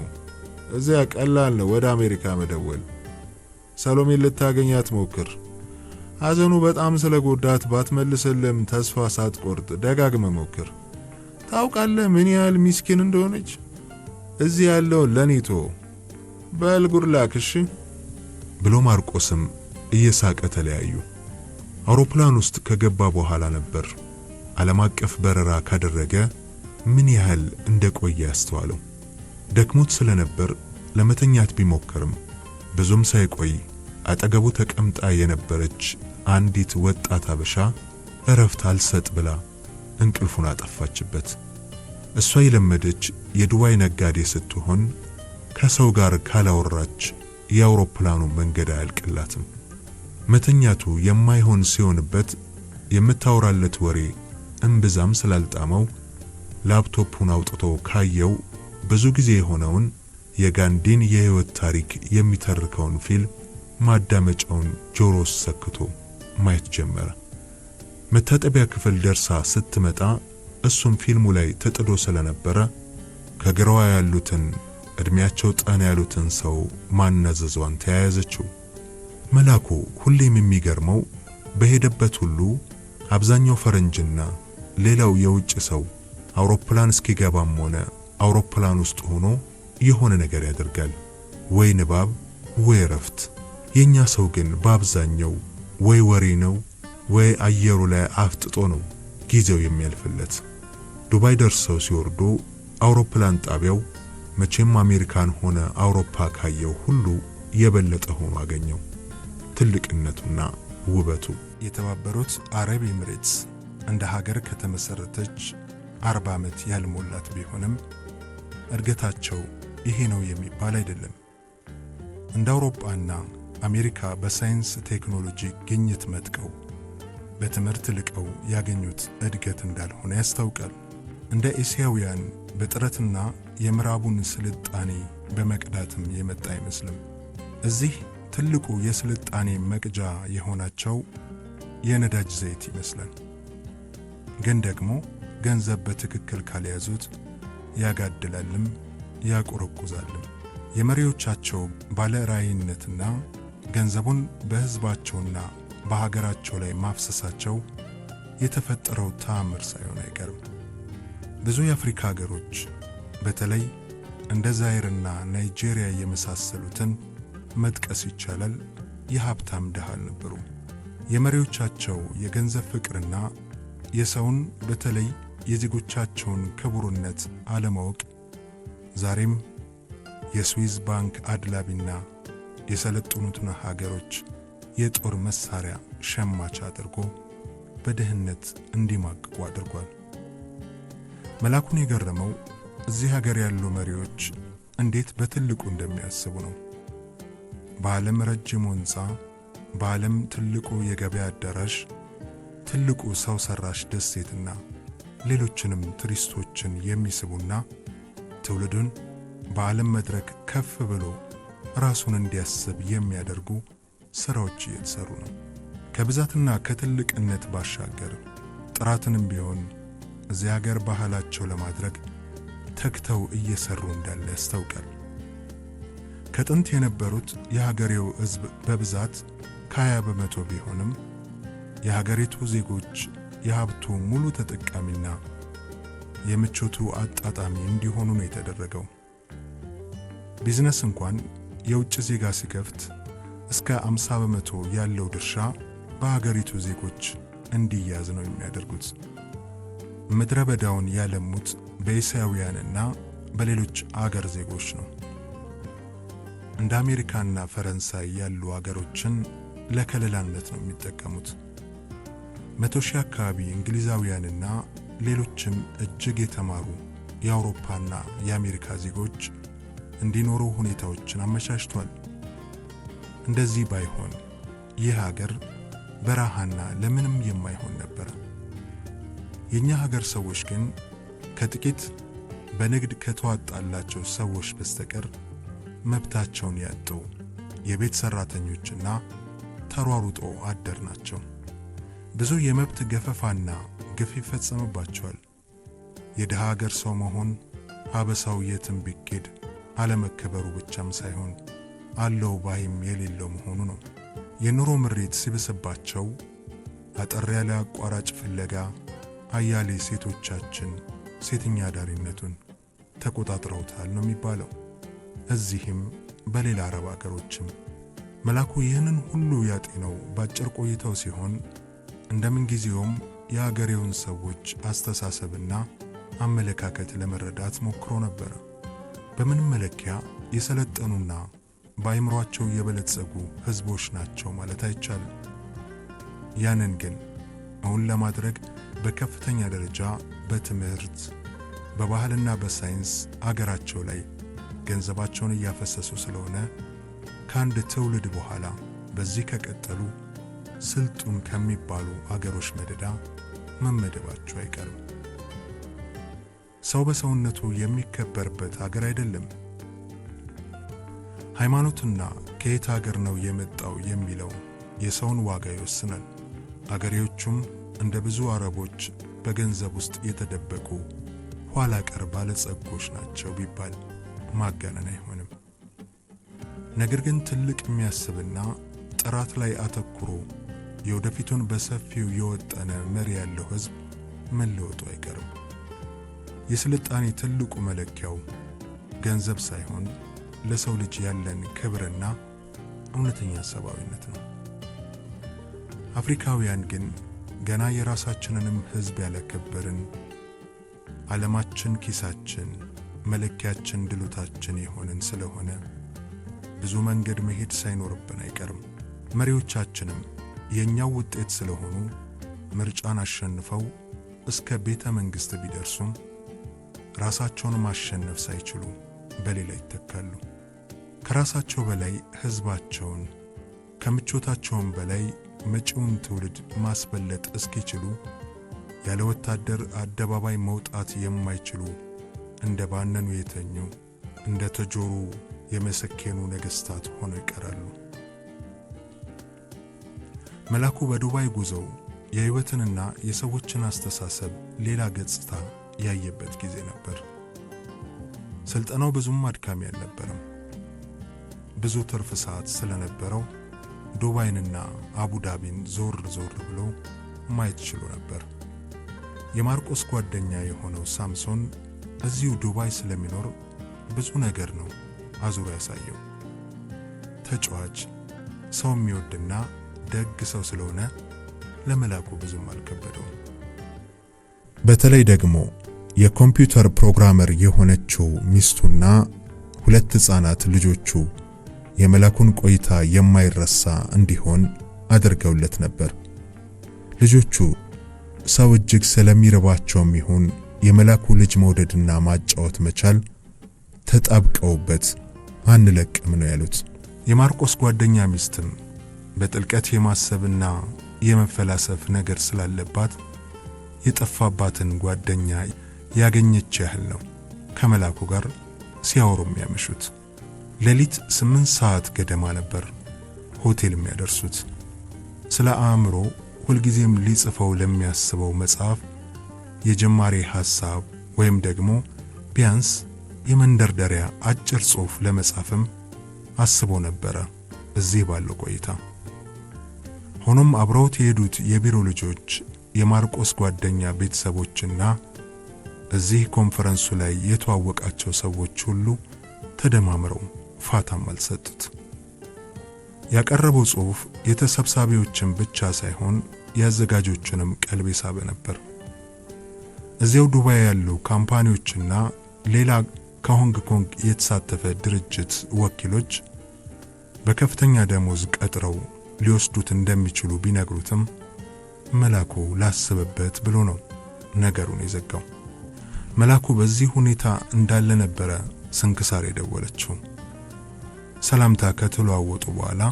Speaker 1: እዚያ ቀላል ነው ወደ አሜሪካ መደወል። ሰሎሜን ልታገኛት ሞክር። ሐዘኑ በጣም ስለጎዳት ባትመልስልም ተስፋ ሳትቆርጥ ደጋግመ ሞክር። ታውቃለህ ምን ያህል ሚስኪን እንደሆነች። እዚህ ያለው ለኔቶ በል ጉርላክሽ ብሎ ማርቆስም እየሳቀ ተለያዩ። አውሮፕላን ውስጥ ከገባ በኋላ ነበር ዓለም አቀፍ በረራ ካደረገ ምን ያህል እንደቆየ ያስተዋለው። ደክሞት ስለነበር ለመተኛት ቢሞክርም ብዙም ሳይቆይ አጠገቡ ተቀምጣ የነበረች አንዲት ወጣት አበሻ እረፍት አልሰጥ ብላ እንቅልፉን አጠፋችበት። እሷ የለመደች የዱባይ ነጋዴ ስትሆን ከሰው ጋር ካላወራች የአውሮፕላኑ መንገድ አያልቅላትም። መተኛቱ የማይሆን ሲሆንበት የምታወራለት ወሬ እምብዛም ስላልጣመው ላፕቶፑን አውጥቶ ካየው ብዙ ጊዜ የሆነውን የጋንዲን የህይወት ታሪክ የሚተርከውን ፊልም ማዳመጫውን ጆሮስ ሰክቶ ማየት ጀመረ። መታጠቢያ ክፍል ደርሳ ስትመጣ እሱም ፊልሙ ላይ ተጥዶ ስለነበረ ከግራዋ ያሉትን እድሜያቸው ጠና ያሉትን ሰው ማናዘዟን ተያያዘችው። መላኩ ሁሌም የሚገርመው በሄደበት ሁሉ አብዛኛው ፈረንጅና ሌላው የውጭ ሰው አውሮፕላን እስኪገባም ሆነ አውሮፕላን ውስጥ ሆኖ የሆነ ነገር ያደርጋል፣ ወይ ንባብ ወይ ረፍት። የኛ ሰው ግን በአብዛኛው ወይ ወሬ ነው ወይ አየሩ ላይ አፍጥጦ ነው ጊዜው የሚያልፍለት። ዱባይ ደርሰው ሲወርዱ አውሮፕላን ጣቢያው መቼም አሜሪካን ሆነ አውሮፓ ካየው ሁሉ የበለጠ ሆኖ አገኘው። ትልቅነቱና ውበቱ የተባበሩት አረብ ኤሚሬትስ እንደ ሀገር ከተመሰረተች 40 ዓመት ያልሞላት ቢሆንም እድገታቸው ይሄ ነው የሚባል አይደለም። እንደ አውሮፓና አሜሪካ በሳይንስ ቴክኖሎጂ ግኝት መጥቀው በትምህርት ልቀው ያገኙት እድገት እንዳልሆነ ያስታውቃል። እንደ ኤስያውያን በጥረትና የምዕራቡን ስልጣኔ በመቅዳትም የመጣ አይመስልም። እዚህ ትልቁ የስልጣኔ መቅጃ የሆናቸው የነዳጅ ዘይት ይመስላል። ግን ደግሞ ገንዘብ በትክክል ካልያዙት ያጋድላልም ያቆረቁዛልም። የመሪዎቻቸው ባለራዕይነትና ገንዘቡን በሕዝባቸውና በሀገራቸው ላይ ማፍሰሳቸው የተፈጠረው ተአምር ሳይሆን አይቀርም። ብዙ የአፍሪካ ሀገሮች በተለይ እንደ ዛይርና ናይጄሪያ የመሳሰሉትን መጥቀስ ይቻላል የሀብታም ድሃ ነበሩ። የመሪዎቻቸው የገንዘብ ፍቅርና የሰውን በተለይ የዜጎቻቸውን ክቡርነት አለማወቅ ዛሬም የስዊዝ ባንክ አድላቢና የሰለጠኑትን ሀገሮች የጦር መሳሪያ ሸማች አድርጎ በድህነት እንዲማቅቁ አድርጓል። መላኩን የገረመው እዚህ ሀገር ያሉ መሪዎች እንዴት በትልቁ እንደሚያስቡ ነው። በዓለም ረጅሙ ሕንፃ፣ በዓለም ትልቁ የገበያ አዳራሽ፣ ትልቁ ሰው ሰራሽ ደሴትና ሌሎችንም ቱሪስቶችን የሚስቡና ትውልዱን በዓለም መድረክ ከፍ ብሎ ራሱን እንዲያስብ የሚያደርጉ ሥራዎች እየተሰሩ ነው። ከብዛትና ከትልቅነት ባሻገር ጥራትንም ቢሆን እዚህ ሀገር ባህላቸው ለማድረግ ተግተው እየሰሩ እንዳለ ያስታውቃል። ከጥንት የነበሩት የሀገሬው ሕዝብ በብዛት ከ20 በመቶ ቢሆንም የሀገሪቱ ዜጎች የሀብቱ ሙሉ ተጠቃሚና የምቾቱ አጣጣሚ እንዲሆኑ ነው የተደረገው። ቢዝነስ እንኳን የውጭ ዜጋ ሲከፍት እስከ 50 በመቶ ያለው ድርሻ በሀገሪቱ ዜጎች እንዲያዝ ነው የሚያደርጉት። ምድረ በዳውን ያለሙት በእስያውያንና በሌሎች አገር ዜጎች ነው። እንደ አሜሪካና ፈረንሳይ ያሉ አገሮችን ለከለላነት ነው የሚጠቀሙት። 100 ሺህ አካባቢ እንግሊዛውያንና ሌሎችም እጅግ የተማሩ የአውሮፓና የአሜሪካ ዜጎች እንዲኖሩ ሁኔታዎችን አመቻችቷል። እንደዚህ ባይሆን ይህ ሀገር በረሃና ለምንም የማይሆን ነበር። የኛ ሀገር ሰዎች ግን ከጥቂት በንግድ ከተዋጣላቸው ሰዎች በስተቀር መብታቸውን ያጡ የቤት ሰራተኞችና ተሯሩጦ አደር ናቸው። ብዙ የመብት ገፈፋና ግፍ ይፈጸምባቸዋል። የድሃ ሀገር ሰው መሆን ሀበሳው የትም ቢኬድ አለመከበሩ ብቻም ሳይሆን አለው ባይም የሌለው መሆኑ ነው። የኑሮ ምሬት ሲብስባቸው አጠር ያለ አቋራጭ ፍለጋ አያሌ ሴቶቻችን ሴተኛ አዳሪነቱን ተቆጣጥረውታል ነው የሚባለው። እዚህም በሌላ አረብ አገሮችም። መላኩ ይህንን ሁሉ ያጤነው ባጭር ቆይታው ሲሆን እንደምንጊዜውም የአገሬውን ሰዎች አስተሳሰብና አመለካከት ለመረዳት ሞክሮ ነበር። በምንም መለኪያ የሰለጠኑና በአይምሯቸው የበለጸጉ ሕዝቦች ናቸው ማለት አይቻልም። ያንን ግን አሁን ለማድረግ በከፍተኛ ደረጃ በትምህርት በባህልና በሳይንስ አገራቸው ላይ ገንዘባቸውን እያፈሰሱ ስለሆነ ከአንድ ትውልድ በኋላ በዚህ ከቀጠሉ ስልጡን ከሚባሉ አገሮች መደዳ መመደባቸው አይቀርም። ሰው በሰውነቱ የሚከበርበት አገር አይደለም። ሃይማኖትና ከየት አገር ነው የመጣው የሚለው የሰውን ዋጋ ይወስናል። አገሬዎቹም እንደ ብዙ አረቦች በገንዘብ ውስጥ የተደበቁ ኋላ ቀር ባለጸጎች ናቸው ቢባል ማጋነን አይሆንም። ነገር ግን ትልቅ የሚያስብና ጥራት ላይ አተኩሮ የወደፊቱን በሰፊው የወጠነ መሪ ያለው ሕዝብ መለወጡ አይቀርም። የስልጣኔ ትልቁ መለኪያው ገንዘብ ሳይሆን ለሰው ልጅ ያለን ክብርና እውነተኛ ሰብአዊነት ነው። አፍሪካውያን ግን ገና የራሳችንንም ሕዝብ ያላከበርን፣ ዓለማችን ኪሳችን፣ መለኪያችን ድሎታችን የሆንን ስለሆነ ብዙ መንገድ መሄድ ሳይኖርብን አይቀርም። መሪዎቻችንም የኛው ውጤት ስለሆኑ ምርጫን አሸንፈው እስከ ቤተ መንግሥት ቢደርሱም ራሳቸውን ማሸነፍ ሳይችሉ በሌላ ይተካሉ። ከራሳቸው በላይ ሕዝባቸውን ከምቾታቸውም በላይ መጪውን ትውልድ ማስበለጥ እስኪችሉ ያለ ወታደር አደባባይ መውጣት የማይችሉ እንደ ባነኑ የተኙ እንደ ተጆሩ የመሰኬኑ ነገሥታት ሆነው ይቀራሉ። መላኩ በዱባይ ጉዞው የህይወትንና የሰዎችን አስተሳሰብ ሌላ ገጽታ ያየበት ጊዜ ነበር። ስልጠናው ብዙም አድካሚ አልነበረም። ብዙ ትርፍ ሰዓት ስለነበረው ዱባይንና አቡዳቢን ዞር ብሎ ማየት ችሎ ነበር። የማርቆስ ጓደኛ የሆነው ሳምሶን እዚሁ ዱባይ ስለሚኖር ብዙ ነገር ነው አዙሮ ያሳየው። ተጫዋች፣ ሰው የሚወድና ደግ ሰው ስለሆነ ለመላኩ ብዙም አልከበደውም። በተለይ ደግሞ የኮምፒውተር ፕሮግራመር የሆነችው ሚስቱና 2 ሕፃናት ልጆቹ የመላኩን ቆይታ የማይረሳ እንዲሆን አድርገውለት ነበር። ልጆቹ ሰው እጅግ ስለሚርባቸውም ይሁን የመላኩ ልጅ መውደድና ማጫወት መቻል ተጣብቀውበት አንለቅም ነው ያሉት። የማርቆስ ጓደኛ ሚስትም በጥልቀት የማሰብና የመፈላሰፍ ነገር ስላለባት የጠፋባትን ጓደኛ ያገኘች ያህል ነው ከመላኩ ጋር ሲያወሩም ያመሹት። ሌሊት 8 ሰዓት ገደማ ነበር ሆቴል የሚያደርሱት። ስለ አእምሮ ሁልጊዜም ሊጽፈው ለሚያስበው መጽሐፍ የጀማሪ ሐሳብ ወይም ደግሞ ቢያንስ የመንደርደሪያ አጭር ጽሑፍ ለመጻፍም አስቦ ነበረ እዚህ ባለው ቆይታ። ሆኖም አብረውት የሄዱት የቢሮ ልጆች፣ የማርቆስ ጓደኛ ቤተሰቦችና እዚህ ኮንፈረንሱ ላይ የተዋወቃቸው ሰዎች ሁሉ ተደማምረው ፋታም አልሰጡት። ያቀረበው ጽሑፍ የተሰብሳቢዎችን ብቻ ሳይሆን ያዘጋጆቹንም ቀልብ ሳበ ነበር። እዚያው ዱባይ ያሉ ካምፓኒዎችና ሌላ ከሆንግ ኮንግ የተሳተፈ ድርጅት ወኪሎች በከፍተኛ ደሞዝ ቀጥረው ሊወስዱት እንደሚችሉ ቢነግሩትም መላኩ ላስበበት ብሎ ነው ነገሩን የዘጋው። መላኩ በዚህ ሁኔታ እንዳለ ነበረ ስንክሳር የደወለችው። ሰላምታ ከተለዋወጡ በኋላ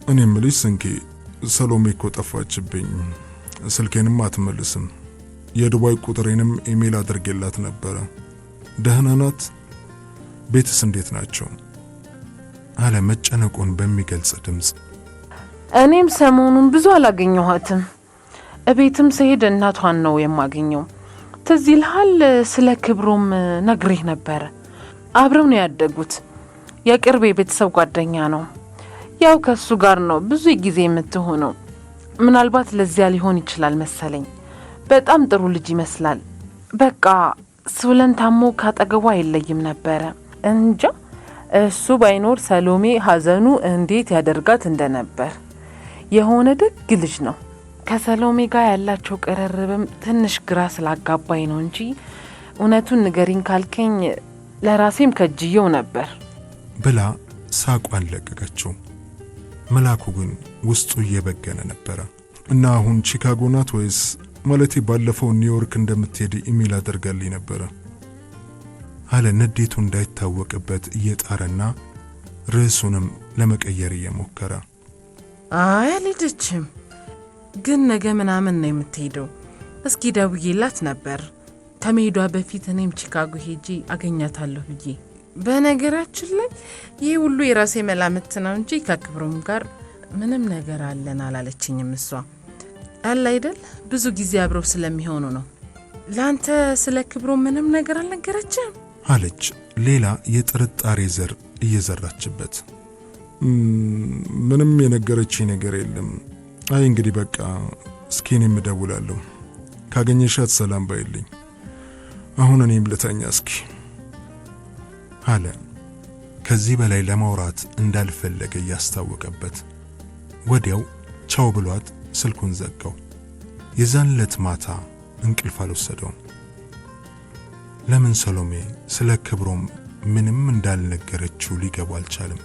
Speaker 1: እኔ ምልሽ ስንኬ፣ ሰሎሜ እኮ ጠፋችብኝ፣ ስልኬንም አትመልስም፣ የዱባይ ቁጥሬንም ኢሜል አድርጌላት ነበረ፣ ደህና ናት? ቤትስ እንዴት ናቸው? አለ መጨነቁን በሚገልጽ ድምጽ።
Speaker 2: እኔም ሰሞኑን ብዙ አላገኘኋትም። እቤትም ስሄድ እናቷን ነው የማገኘው። ትዝ ይልሃል ስለ ክብሮም ነግሬህ ነበር። አብረው ነው ያደጉት። የቅርብ የቤተሰብ ጓደኛ ነው። ያው ከሱ ጋር ነው ብዙ ጊዜ የምትሆነው። ምናልባት ለዚያ ሊሆን ይችላል መሰለኝ። በጣም ጥሩ ልጅ ይመስላል። በቃ ሱለን ታሞ ካጠገቧ አይለይም ነበረ። እንጃ እሱ ባይኖር ሰሎሜ ሀዘኑ እንዴት ያደርጋት እንደነበር። የሆነ ደግ ልጅ ነው። ከሰሎሜ ጋር ያላቸው ቅርርብም ትንሽ ግራ ስላጋባኝ ነው እንጂ እውነቱን ንገሪኝ ካልከኝ ለራሴም ከጅየው ነበር
Speaker 1: ብላ ሳቋን ለቀቀችው። መላኩ ግን ውስጡ እየበገነ ነበረ። እና አሁን ቺካጎ ናት ወይስ? ማለቴ ባለፈው ኒውዮርክ እንደምትሄድ ኢሜል አድርጋልኝ ነበረ አለ ንዴቱ እንዳይታወቅበት እየጣረና ርዕሱንም ለመቀየር እየሞከረ።
Speaker 2: አይ አልሄደችም፣ ግን ነገ ምናምን ነው የምትሄደው። እስኪ ደውዬላት ነበር ከመሄዷ በፊት እኔም ቺካጎ ሄጄ አገኛታለሁ ብዬ። በነገራችን ላይ ይህ ሁሉ የራሴ መላምት ነው እንጂ ከክብሮም ጋር ምንም ነገር አለን አላለችኝም። እሷ አለ አይደል ብዙ ጊዜ አብረው ስለሚሆኑ ነው። ላንተ ስለ ክብሮም ምንም ነገር አልነገረችም
Speaker 1: አለች ሌላ የጥርጣሬ ዘር እየዘራችበት። ምንም የነገረችኝ ነገር የለም። አይ እንግዲህ በቃ እስኪ እኔም እደውላለሁ፣ ካገኘሻት ሰላም ባይልኝ፣ አሁን እኔም ልተኛ እስኪ አለ ከዚህ በላይ ለማውራት እንዳልፈለገ ያስታወቀበት። ወዲያው ቻው ብሏት ስልኩን ዘጋው። የዛን ዕለት ማታ እንቅልፍ አልወሰደውም። ለምን ሰሎሜ ስለ ክብሮም ምንም እንዳልነገረችው ሊገባ አልቻለም።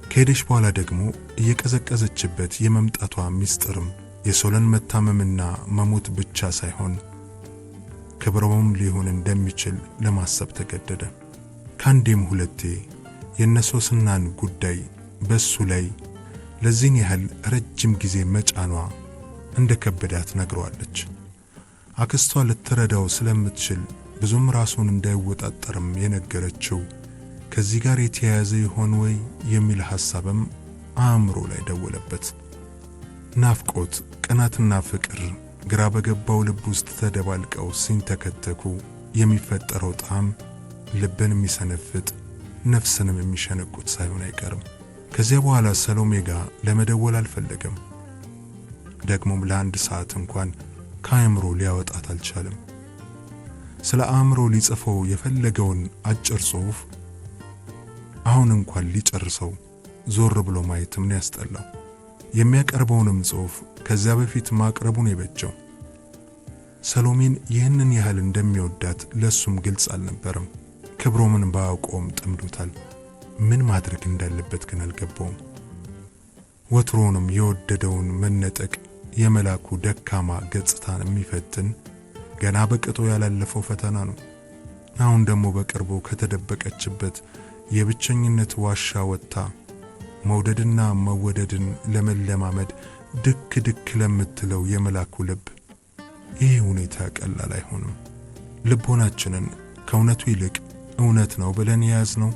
Speaker 1: ከሄደች በኋላ ደግሞ እየቀዘቀዘችበት የመምጣቷ ሚስጥርም የሶለን መታመምና መሞት ብቻ ሳይሆን ክብሮም ሊሆን እንደሚችል ለማሰብ ተገደደ። ካንዴም ሁለቴ የነሶስናን ጉዳይ በሱ ላይ ለዚህን ያህል ረጅም ጊዜ መጫኗ እንደከበዳት ነግሯለች። አክስቷ ልትረዳው ስለምትችል ብዙም ራሱን እንዳይወጣጠርም የነገረችው ከዚህ ጋር የተያያዘ ይሆን ወይ የሚል ሐሳብም አእምሮ ላይ ደወለበት። ናፍቆት፣ ቅናትና ፍቅር ግራ በገባው ልብ ውስጥ ተደባልቀው ሲንተከተኩ የሚፈጠረው ጣዕም ልብን የሚሰነፍጥ ነፍስንም የሚሸነቁት ሳይሆን አይቀርም። ከዚያ በኋላ ሰሎሜ ጋር ለመደወል አልፈለገም። ደግሞም ለአንድ ሰዓት እንኳን ከአእምሮ ሊያወጣት አልቻለም። ስለ አእምሮ ሊጽፈው የፈለገውን አጭር ጽሑፍ አሁን እንኳን ሊጨርሰው ዞር ብሎ ማየትም ነው ያስጠላው። የሚያቀርበውንም ጽሑፍ ከዚያ በፊት ማቅረቡን የበጀው። ሰሎሜን ይህንን ያህል እንደሚወዳት ለሱም ግልጽ አልነበረም። ክብሮምን ባያውቀውም ጠምዶታል። ምን ማድረግ እንዳለበት ግን አልገባውም። ወትሮንም የወደደውን መነጠቅ የመላኩ ደካማ ገጽታን የሚፈትን ገና በቅጦ ያላለፈው ፈተና ነው። አሁን ደግሞ በቅርቡ ከተደበቀችበት የብቸኝነት ዋሻ ወጥታ መውደድና መወደድን ለመለማመድ ድክ ድክ ለምትለው የመላኩ ልብ ይህ ሁኔታ ቀላል አይሆንም። ልቦናችንን ከእውነቱ ይልቅ እውነት ነው ብለን የያዝነው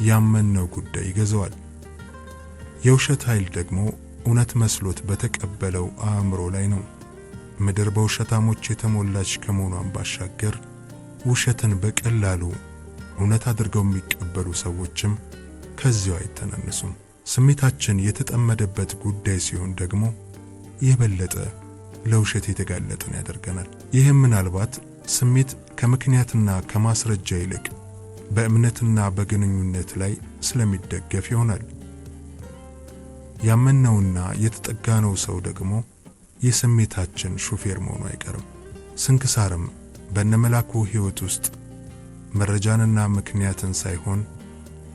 Speaker 1: ያመንነው ጉዳይ ይገዛዋል። የውሸት ኃይል ደግሞ እውነት መስሎት በተቀበለው አእምሮ ላይ ነው። ምድር በውሸታሞች የተሞላች ከመሆኗን ባሻገር ውሸትን በቀላሉ እውነት አድርገው የሚቀበሉ ሰዎችም ከዚያው አይተናነሱም። ስሜታችን የተጠመደበት ጉዳይ ሲሆን ደግሞ የበለጠ ለውሸት የተጋለጠን ያደርገናል። ይህም ምናልባት ስሜት ከምክንያትና ከማስረጃ ይልቅ በእምነትና በግንኙነት ላይ ስለሚደገፍ ይሆናል። ያመነውና የተጠጋነው ሰው ደግሞ የስሜታችን ሹፌር መሆኑ አይቀርም። ስንክሳርም በነመላኩ ሕይወት ውስጥ መረጃንና ምክንያትን ሳይሆን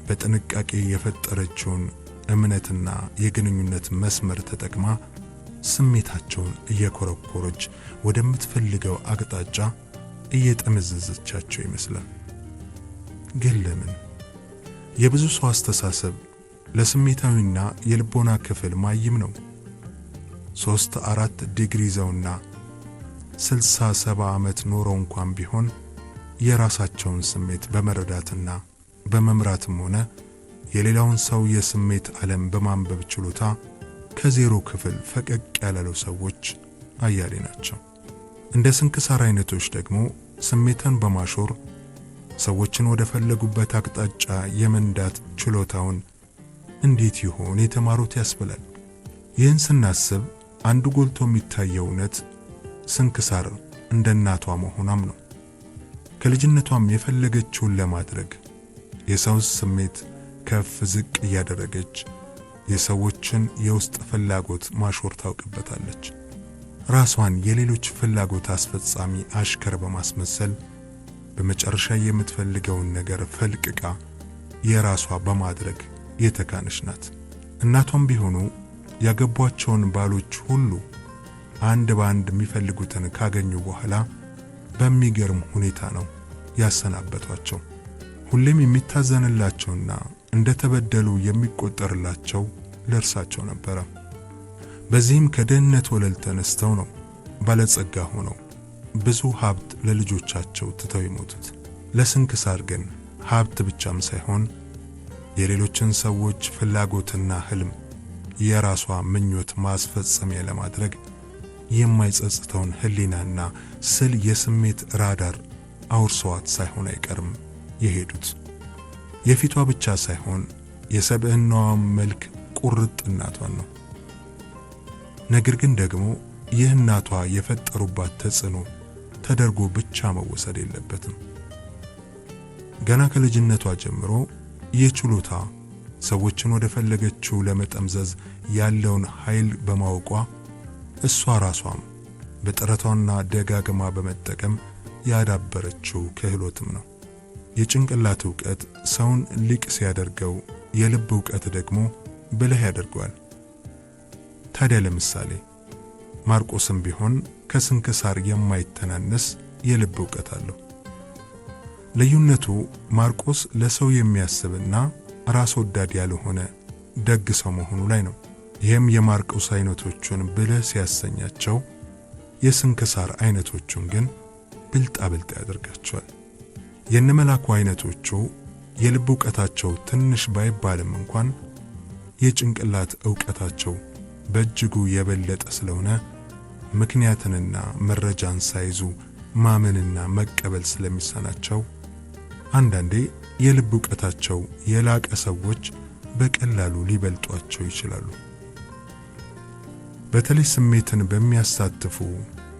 Speaker 1: በጥንቃቄ የፈጠረችውን እምነትና የግንኙነት መስመር ተጠቅማ ስሜታቸውን እየኮረኮረች ወደምትፈልገው አቅጣጫ እየጠመዘዘቻቸው ይመስላል። ግን ለምን? የብዙ ሰው አስተሳሰብ ለስሜታዊና የልቦና ክፍል ማይም ነው። 3-4 ዲግሪ ይዘውና 60-70 ዓመት ኖረው እንኳን ቢሆን የራሳቸውን ስሜት በመረዳትና በመምራትም ሆነ የሌላውን ሰው የስሜት ዓለም በማንበብ ችሎታ ከዜሮ ክፍል ፈቀቅ ያላሉ ሰዎች አያሌ ናቸው። እንደ ስንክሳር አይነቶች ደግሞ ስሜትን በማሾር ሰዎችን ወደ ፈለጉበት አቅጣጫ የመንዳት ችሎታውን እንዴት ይሆን የተማሩት ያስብላል። ይህን ስናስብ አንዱ ጎልቶ የሚታየው እውነት ስንክሳር እንደ እናቷ መሆኗም ነው። ከልጅነቷም የፈለገችውን ለማድረግ የሰው ስሜት ከፍ ዝቅ እያደረገች የሰዎችን የውስጥ ፍላጎት ማሾር ታውቅበታለች። ራሷን የሌሎች ፍላጎት አስፈጻሚ አሽከር በማስመሰል በመጨረሻ የምትፈልገውን ነገር ፈልቅቃ የራሷ በማድረግ የተካነች ናት። እናቷም ቢሆኑ ያገቧቸውን ባሎች ሁሉ አንድ በአንድ የሚፈልጉትን ካገኙ በኋላ በሚገርም ሁኔታ ነው ያሰናበቷቸው። ሁሌም የሚታዘንላቸውና እንደተበደሉ የሚቆጠርላቸው ለእርሳቸው ነበረ። በዚህም ከድህነት ወለል ተነስተው ነው ባለጸጋ ሆነው ብዙ ሀብት ለልጆቻቸው ትተው የሞቱት። ለስንክሳር ግን ሀብት ብቻም ሳይሆን የሌሎችን ሰዎች ፍላጎትና ህልም የራሷ ምኞት ማስፈጸሚያ ለማድረግ የማይጸጽተውን ህሊናና ስል የስሜት ራዳር አውርሰዋት ሳይሆን አይቀርም የሄዱት። የፊቷ ብቻ ሳይሆን የሰብዕናዋ መልክ ቁርጥ እናቷን ነው። ነገር ግን ደግሞ ይህ እናቷ የፈጠሩባት ተጽዕኖ ተደርጎ ብቻ መወሰድ የለበትም። ገና ከልጅነቷ ጀምሮ የችሎታ ሰዎችን ወደ ፈለገችው ለመጠምዘዝ ያለውን ኃይል በማወቋ እሷ ራሷም በጥረቷና ደጋግማ በመጠቀም ያዳበረችው ክህሎትም ነው። የጭንቅላት ዕውቀት ሰውን ሊቅ ሲያደርገው፣ የልብ ዕውቀት ደግሞ ብልህ ያደርገዋል። ታዲያ ለምሳሌ ማርቆስም ቢሆን ከስንክሳር የማይተናነስ የልብ ዕውቀት አለው። ልዩነቱ ማርቆስ ለሰው የሚያስብና ራስ ወዳድ ያልሆነ ደግ ሰው መሆኑ ላይ ነው። ይህም የማርቆስ አይነቶቹን ብልህ ሲያሰኛቸው፣ የስንክሳር አይነቶቹን ግን ብልጣ ብልጥ ያደርጋቸዋል። የነመላኩ አይነቶቹ የልብ ዕውቀታቸው ትንሽ ባይባልም እንኳን የጭንቅላት ዕውቀታቸው በእጅጉ የበለጠ ስለሆነ ምክንያትንና መረጃን ሳይዙ ማመንና መቀበል ስለሚሳናቸው አንዳንዴ የልብ ዕውቀታቸው የላቀ ሰዎች በቀላሉ ሊበልጧቸው ይችላሉ። በተለይ ስሜትን በሚያሳትፉ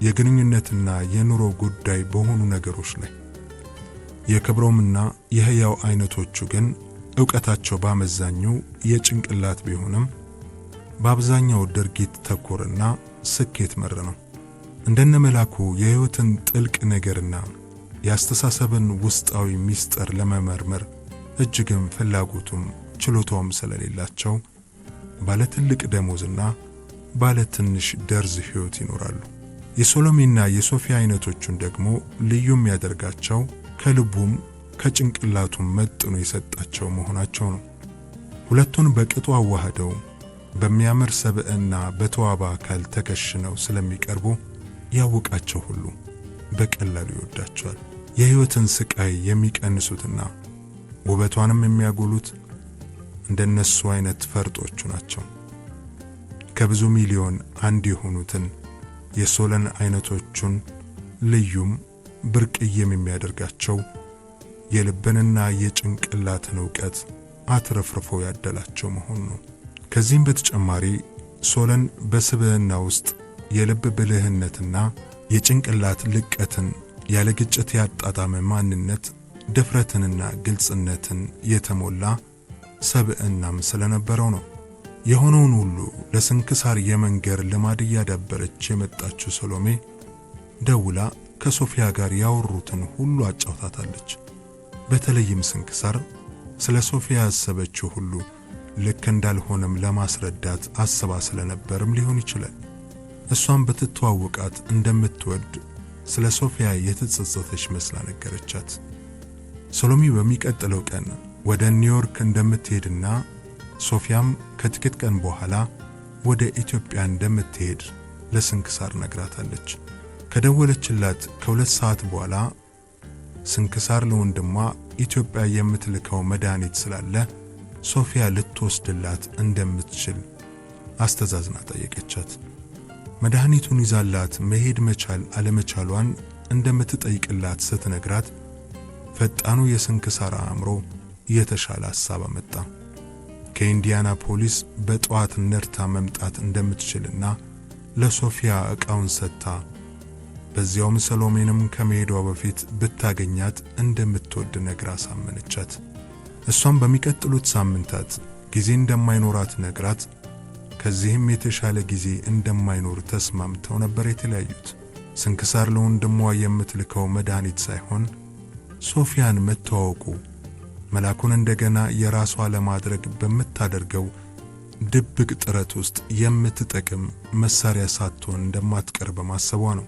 Speaker 1: የግንኙነትና የኑሮ ጉዳይ በሆኑ ነገሮች ላይ። የክብሮምና የሕያው አይነቶቹ ግን ዕውቀታቸው በአመዛኙ የጭንቅላት ቢሆንም በአብዛኛው ድርጊት ተኮርና ስኬት መር ነው። እንደነ መላኩ የሕይወትን ጥልቅ ነገርና የአስተሳሰብን ውስጣዊ ሚስጥር ለመመርመር እጅግም ፍላጎቱም ችሎታውም ስለሌላቸው ባለ ትልቅ ደሞዝና ባለ ትንሽ ደርዝ ሕይወት ይኖራሉ። የሶሎሜና የሶፊያ አይነቶቹን ደግሞ ልዩ የሚያደርጋቸው ከልቡም ከጭንቅላቱም መጥኖ የሰጣቸው መሆናቸው ነው። ሁለቱን በቅጡ አዋህደው በሚያምር ሰብዕና በተዋበ አካል ተከሽነው ስለሚቀርቡ ያወቃቸው ሁሉ በቀላሉ ይወዳቸዋል። የሕይወትን ስቃይ የሚቀንሱትና ውበቷንም የሚያጎሉት እንደነሱ አይነት ፈርጦቹ ናቸው። ከብዙ ሚሊዮን አንድ የሆኑትን የሶለን አይነቶቹን ልዩም ብርቅዬም የሚያደርጋቸው የልብንና የጭንቅላትን ዕውቀት አትረፍርፎ ያደላቸው መሆኑ ነው። ከዚህም በተጨማሪ ሶለን በስብዕና ውስጥ የልብ ብልህነትና የጭንቅላት ልቀትን ያለ ግጭት ያጣጣመ ማንነት፣ ድፍረትንና ግልጽነትን የተሞላ ሰብዕናም ስለነበረው ነው። የሆነውን ሁሉ ለስንክሳር የመንገር ልማድ እያዳበረች የመጣችው ሰሎሜ ደውላ ከሶፊያ ጋር ያወሩትን ሁሉ አጫውታታለች። በተለይም ስንክሳር ስለ ሶፊያ ያሰበችው ሁሉ ልክ እንዳልሆነም ለማስረዳት አስባ ስለነበርም ሊሆን ይችላል። እሷም በትተዋወቃት እንደምትወድ ስለ ሶፊያ የተጸጸተች መስላ ነገረቻት። ሰሎሜ በሚቀጥለው ቀን ወደ ኒውዮርክ እንደምትሄድና ሶፊያም ከጥቂት ቀን በኋላ ወደ ኢትዮጵያ እንደምትሄድ ለስንክሳር ነግራታለች። ከደወለችላት ከ2 ሰዓት በኋላ ስንክሳር ለወንድሟ ኢትዮጵያ የምትልከው መድኃኒት ስላለ ሶፊያ ልትወስድላት እንደምትችል አስተዛዝና ጠየቀቻት። መድኃኒቱን ይዛላት መሄድ መቻል አለመቻሏን እንደምትጠይቅላት ስትነግራት ፈጣኑ የስንክሳር አእምሮ የተሻለ ሐሳብ አመጣ። ከኢንዲያናፖሊስ በጠዋት ነርታ መምጣት እንደምትችልና ለሶፊያ ዕቃውን ሰጥታ በዚያውም ሰሎሜንም ከመሄዷ በፊት ብታገኛት እንደምትወድ ነግራ ሳመነቻት። እሷም በሚቀጥሉት ሳምንታት ጊዜ እንደማይኖራት ነግራት ከዚህም የተሻለ ጊዜ እንደማይኖር ተስማምተው ነበር የተለያዩት። ስንክሳር ለወንድሟ የምትልከው መድኃኒት ሳይሆን ሶፊያን መተዋወቁ መላኩን እንደገና የራሷ ለማድረግ በምታደርገው ድብቅ ጥረት ውስጥ የምትጠቅም መሳሪያ ሳትሆን እንደማትቀር በማሰቧ ነው።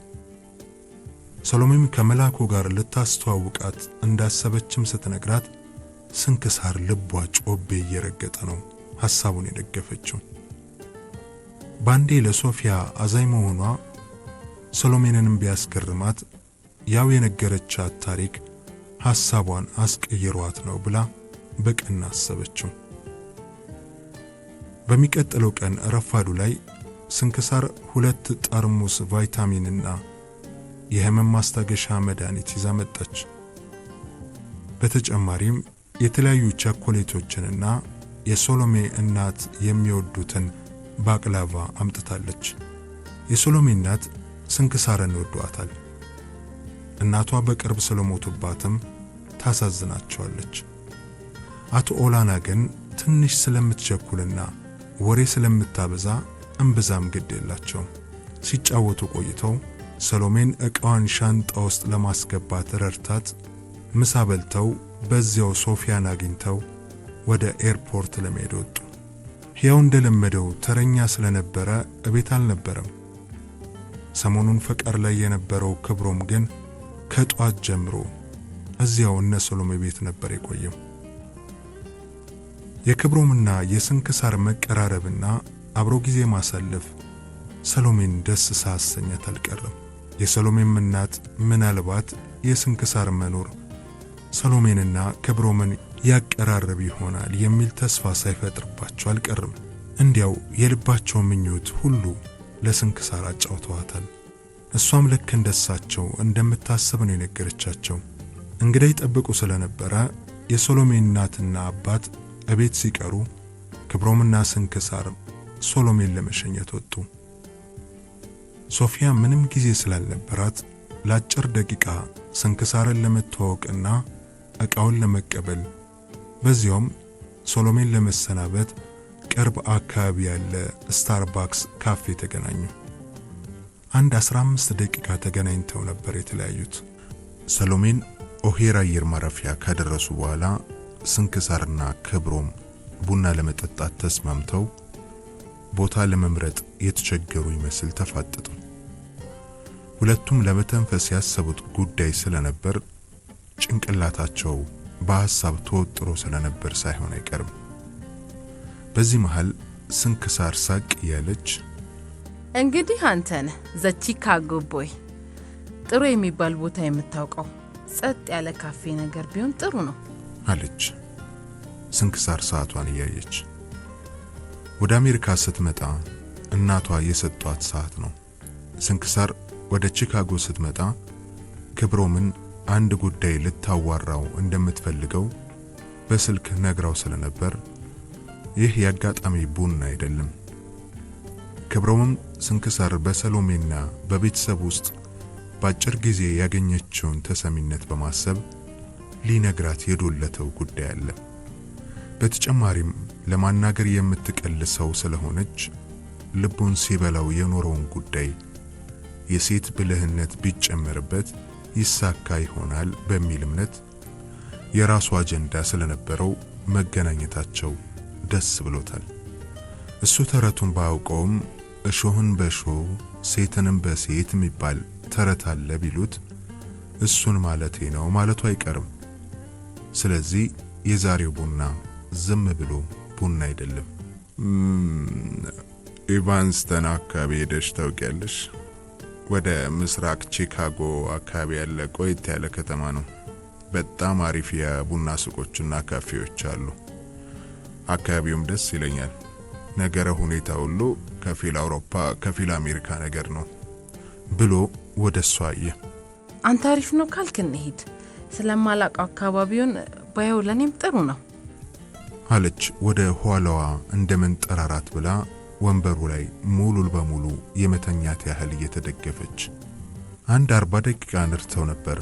Speaker 1: ሰሎሜም ከመላኩ ጋር ልታስተዋውቃት እንዳሰበችም ስትነግራት ስንክሳር ልቧ ጮቤ እየረገጠ ነው ሐሳቡን የደገፈችው። ባንዴ ለሶፊያ አዛኝ መሆኗ ሰሎሜንንም ቢያስገርማት ያው የነገረቻት ታሪክ ሐሳቧን አስቀይሯት ነው ብላ በቀና አሰበችው። በሚቀጥለው ቀን ረፋዱ ላይ ስንክሳር 2 ጠርሙስ ቫይታሚንና የህመም ማስታገሻ መድኃኒት ይዛ መጣች። በተጨማሪም የተለያዩ ቸኮሌቶችንና የሶሎሜ እናት የሚወዱትን ባቅላቫ አምጥታለች። የሶሎሜ እናት ስንክሳርን ወዷታል። እናቷ በቅርብ ስለሞቱባትም ታሳዝናቸዋለች። አቶ ኦላና ግን ትንሽ ስለምትቸኩልና ወሬ ስለምታበዛ እምብዛም ግድ የላቸውም። ሲጫወቱ ቆይተው ሰሎሜን ዕቃዋን ሻንጣ ውስጥ ለማስገባት ረድታት ምሳ በልተው በዚያው ሶፊያን አግኝተው ወደ ኤርፖርት ለመሄድ ወጡ። ሕያው እንደለመደው ተረኛ ስለነበረ እቤት አልነበረም። ሰሞኑን ፈቃድ ላይ የነበረው ክብሮም ግን ከጧት ጀምሮ እዚያው እነ ሰሎሜ ቤት ነበር የቆየው። የክብሮምና የስንክሳር መቀራረብና አብሮ ጊዜ ማሳለፍ ሰሎሜን ደስ ሳሰኛት አልቀረም። የሰሎሜም እናት ምናልባት የስንክሳር መኖር ሰሎሜንና ክብሮምን ያቀራረብ ይሆናል የሚል ተስፋ ሳይፈጥርባቸው አልቀረም። እንዲያው የልባቸው ምኞት ሁሉ ለስንክሳር አጫውተዋታል። እሷም ልክ እንደሳቸው እንደምታስብ ነው የነገረቻቸው። እንግዳ ይጠብቁ ስለነበረ የሶሎሜ እናትና አባት እቤት ሲቀሩ ክብሮምና ስንክሳር ሶሎሜን ለመሸኘት ወጡ። ሶፊያ ምንም ጊዜ ስላልነበራት ለአጭር ደቂቃ ስንክሳርን ለመተዋወቅና ዕቃውን ለመቀበል በዚያውም ሶሎሜን ለመሰናበት ቅርብ አካባቢ ያለ ስታርባክስ ካፌ ተገናኙ። አንድ 15 ደቂቃ ተገናኝተው ነበር የተለያዩት። ሰሎሜን ኦሄራ አየር ማረፊያ ከደረሱ በኋላ ስንክሳርና ክብሮም ቡና ለመጠጣት ተስማምተው ቦታ ለመምረጥ የተቸገሩ ይመስል ተፋጠጡ። ሁለቱም ለመተንፈስ ያሰቡት ጉዳይ ስለነበር ጭንቅላታቸው በሐሳብ ተወጥሮ ስለነበር ሳይሆን አይቀርም። በዚህ መሃል ስንክሳር ሳቅ ያለች
Speaker 2: እንግዲህ አንተ ነህ ዘቺካጎ ቦይ፣ ጥሩ የሚባል ቦታ የምታውቀው ጸጥ ያለ ካፌ ነገር ቢሆን ጥሩ ነው
Speaker 1: አለች። ስንክሳር ሰዓቷን እያየች ወደ አሜሪካ ስትመጣ እናቷ የሰጧት ሰዓት ነው። ስንክሳር ወደ ቺካጎ ስትመጣ ክብሮምን አንድ ጉዳይ ልታዋራው እንደምትፈልገው በስልክ ነግራው ስለነበር ይህ ያጋጣሚ ቡና አይደለም። ክብሮምም ስንክሳር በሰሎሜና በቤተሰብ ውስጥ በአጭር ጊዜ ያገኘችውን ተሰሚነት በማሰብ ሊነግራት የዶለተው ጉዳይ አለ። በተጨማሪም ለማናገር የምትቀልሰው ስለሆነች ልቡን ሲበላው የኖረውን ጉዳይ የሴት ብልህነት ቢጨመርበት ይሳካ ይሆናል በሚል እምነት የራሱ አጀንዳ ስለነበረው መገናኘታቸው ደስ ብሎታል። እሱ ተረቱን ባያውቀውም እሾህን በእሾህ ሴትንም በሴት የሚባል ተረት አለ ቢሉት እሱን ማለቴ ነው ማለቱ አይቀርም። ስለዚህ የዛሬው ቡና ዝም ብሎ ቡና አይደለም። ኢቫንስተን አካባቢ ሄደሽ ታውቂያለሽ? ወደ ምስራቅ ቺካጎ አካባቢ ያለ ቆየት ያለ ከተማ ነው። በጣም አሪፍ የቡና ሱቆችና ካፌዎች አሉ። አካባቢውም ደስ ይለኛል። ነገረ ሁኔታ ሁሉ ከፊል አውሮፓ ከፊል አሜሪካ ነገር ነው ብሎ ወደሷ አየ።
Speaker 2: አንተ አሪፍ ነው ካልክ እንሂድ፣ ስለማላውቀው አካባቢውን ባየው ለኔም ጥሩ ነው
Speaker 1: አለች። ወደ ኋላዋ እንደመንጠራራት ብላ ወንበሩ ላይ ሙሉ በሙሉ የመተኛት ያህል እየተደገፈች 40 ደቂቃ ነርተው ነበር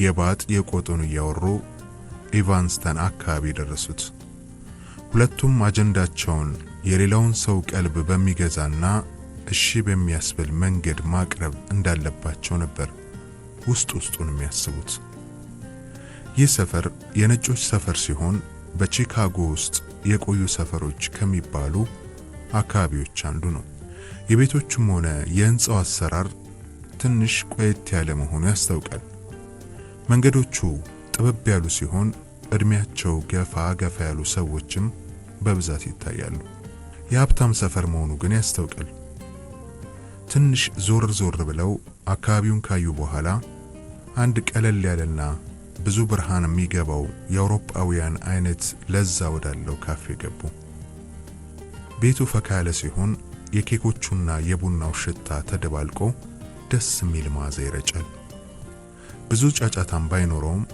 Speaker 1: የባጥ የቆጡን እያወሩ ኢቫንስተን አካባቢ ደረሱት። ሁለቱም አጀንዳቸውን የሌላውን ሰው ቀልብ በሚገዛና እሺ በሚያስብል መንገድ ማቅረብ እንዳለባቸው ነበር ውስጡን የሚያስቡት። ይህ ሰፈር የነጮች ሰፈር ሲሆን በቺካጎ ውስጥ የቆዩ ሰፈሮች ከሚባሉ አካባቢዎች አንዱ ነው። የቤቶቹም ሆነ የህንጻው አሰራር ትንሽ ቆየት ያለ መሆኑ ያስታውቃል። መንገዶቹ ጥበብ ያሉ ሲሆን እድሜያቸው ገፋ ያሉ ሰዎችም በብዛት ይታያሉ። የሀብታም ሰፈር መሆኑ ግን ያስታውቃል። ትንሽ ዞር ብለው አካባቢውን ካዩ በኋላ አንድ ቀለል ያለና ብዙ ብርሃን የሚገባው የአውሮፓውያን አይነት ለዛ ወዳለው ካፌ ገቡ። ቤቱ ፈካ ያለ ሲሆን የኬኮቹና የቡናው ሽታ ተደባልቆ ደስ የሚል መዓዛ ይረጫል። ብዙ ጫጫታም ባይኖረውም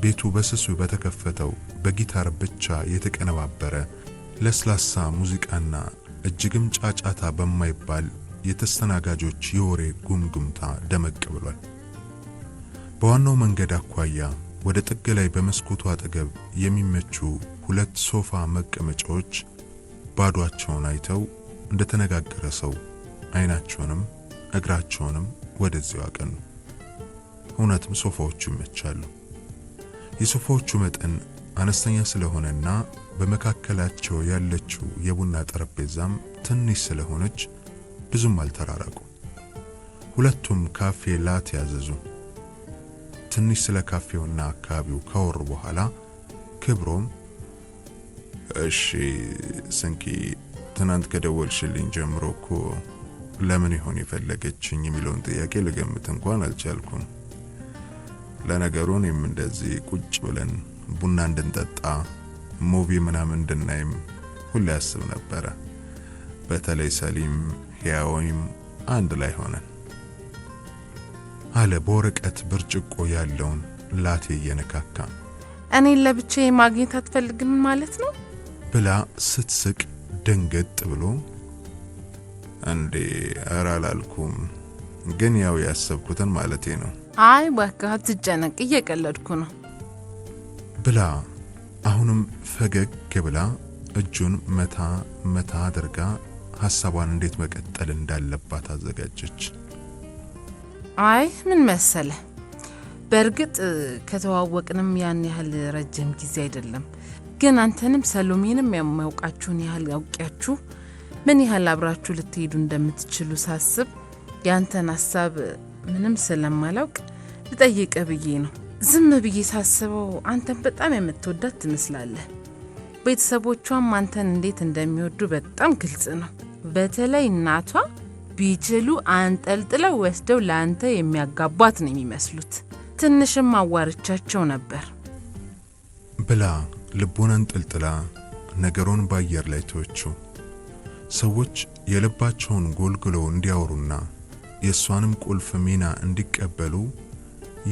Speaker 1: ቤቱ በስሱ በተከፈተው በጊታር ብቻ የተቀነባበረ ለስላሳ ሙዚቃና እጅግም ጫጫታ በማይባል የተስተናጋጆች የወሬ ጉምጉምታ ደመቅ ብሏል። በዋናው መንገድ አኳያ ወደ ጥግ ላይ በመስኮቱ አጠገብ የሚመቹ 2 ሶፋ መቀመጫዎች ባዷቸውን አይተው እንደተነጋገረ ሰው አይናቸውንም እግራቸውንም ወደዚያው አቀኑ። እውነትም ሶፋዎቹ ይመቻሉ። የሶፋዎቹ መጠን አነስተኛ ስለሆነና በመካከላቸው ያለችው የቡና ጠረጴዛም ትንሽ ስለሆነች ብዙም አልተራራቁ። ሁለቱም ካፌ ላት ያዘዙ። ትንሽ ስለ ካፌውና አካባቢው ካወሩ በኋላ ክብሮም እሺ ስንኪ ትናንት ከደወልሽልኝ ጀምሮ እኮ ለምን ይሆን የፈለገችኝ የሚለውን ጥያቄ ልገምት እንኳን አልቻልኩም። ለነገሩ እኔም እንደዚህ ቁጭ ብለን ቡና እንድንጠጣ ሙቪ ምናምን እንድናይም ሁሌ ያስብ ነበረ። በተለይ ሰሊም ሕያውም አንድ ላይ ሆነን አለ በወረቀት ብርጭቆ ያለውን ላቴ እየነካካ።
Speaker 2: እኔን ለብቻዬ ማግኘት አትፈልግም ማለት ነው
Speaker 1: ብላ ስትስቅ ደንገጥ ብሎ እንዴ ኧረ አላልኩም፣ ግን ያው ያሰብኩትን ማለቴ ነው።
Speaker 2: አይ እባክህ አትጨነቅ፣ እየቀለድኩ ነው
Speaker 1: ብላ አሁንም ፈገግ ብላ እጁን መታ መታ አድርጋ ሐሳቧን እንዴት መቀጠል እንዳለባት አዘጋጀች።
Speaker 2: አይ ምን መሰለ፣ በእርግጥ ከተዋወቅንም ያን ያህል ረጅም ጊዜ አይደለም፣ ግን አንተንም ሰሎሜንም የሚያውቃችሁን ያህል አውቂያችሁ ምን ያህል አብራችሁ ልትሄዱ እንደምትችሉ ሳስብ ያንተን ሐሳብ ምንም ስለማላውቅ ልጠይቅ ብዬ ነው። ዝም ብዬ ሳስበው አንተን በጣም የምትወዳት ትመስላለህ። ቤተሰቦቿም አንተን እንዴት እንደሚወዱ በጣም ግልጽ ነው። በተለይ እናቷ ቢችሉ አንጠልጥለው ወስደው ለአንተ የሚያጋቧት ነው የሚመስሉት። ትንሽም አዋርቻቸው ነበር
Speaker 1: ብላ ልቡን አንጠልጥላ ነገሩን በአየር ላይ ተወችው። ሰዎች የልባቸውን ጎልግለው እንዲያወሩና የእሷንም ቁልፍ ሚና እንዲቀበሉ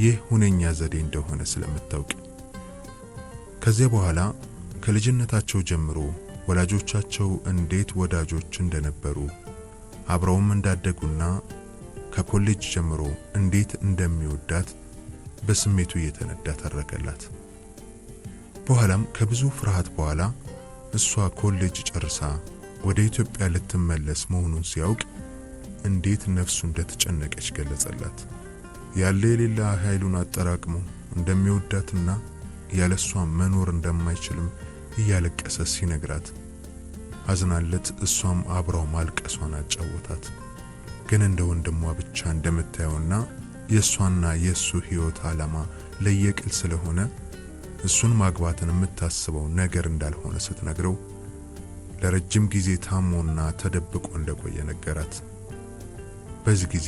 Speaker 1: ይህ ሁነኛ ዘዴ እንደሆነ ስለምታውቅ ከዚያ በኋላ ከልጅነታቸው ጀምሮ ወላጆቻቸው እንዴት ወዳጆች እንደነበሩ አብረውም እንዳደጉና ከኮሌጅ ጀምሮ እንዴት እንደሚወዳት በስሜቱ እየተነዳ ተረከላት። በኋላም ከብዙ ፍርሃት በኋላ እሷ ኮሌጅ ጨርሳ ወደ ኢትዮጵያ ልትመለስ መሆኑን ሲያውቅ እንዴት ነፍሱ እንደተጨነቀች ገለጸላት። ያለ የሌላ ኃይሉን አጠራቅሞ እንደሚወዳትና ያለሷ መኖር እንደማይችልም እያለቀሰ ሲነግራት አዝናለት እሷም አብራው ማልቀሷን አጫወታት። ግን እንደ ወንድሟ ብቻ እንደምታየውና የሷና የሱ ህይወት ዓላማ ለየቅል ስለሆነ እሱን ማግባትን የምታስበው ነገር እንዳልሆነ ስትነግረው ለረጅም ጊዜ ታሞና ተደብቆ እንደቆየ ነገራት። በዚህ ጊዜ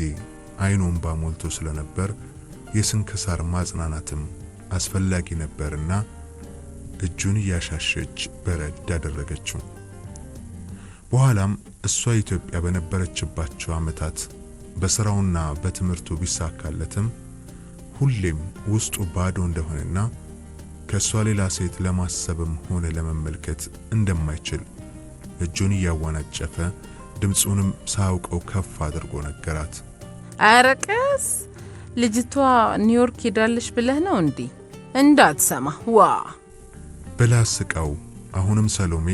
Speaker 1: አይኑን ባሞልቶ ስለነበር የስንክሳር ማጽናናትም አስፈላጊ ነበርና እጁን ያሻሸች በረድ አደረገችው። በኋላም እሷ ኢትዮጵያ በነበረችባቸው ዓመታት በስራውና በትምህርቱ ቢሳካለትም ሁሌም ውስጡ ባዶ እንደሆነና ከሷ ሌላ ሴት ለማሰብም ሆነ ለመመልከት እንደማይችል እጁን ያዋናጨፈ ድምጹንም ሳያውቀው ከፍ አድርጎ ነገራት።
Speaker 2: አረቀስ ልጅቷ ኒውዮርክ ሄዳለች ብለህ ነው እንዴ? እንዳትሰማ ዋ
Speaker 1: ብላ ስቃው። አሁንም ሰሎሜ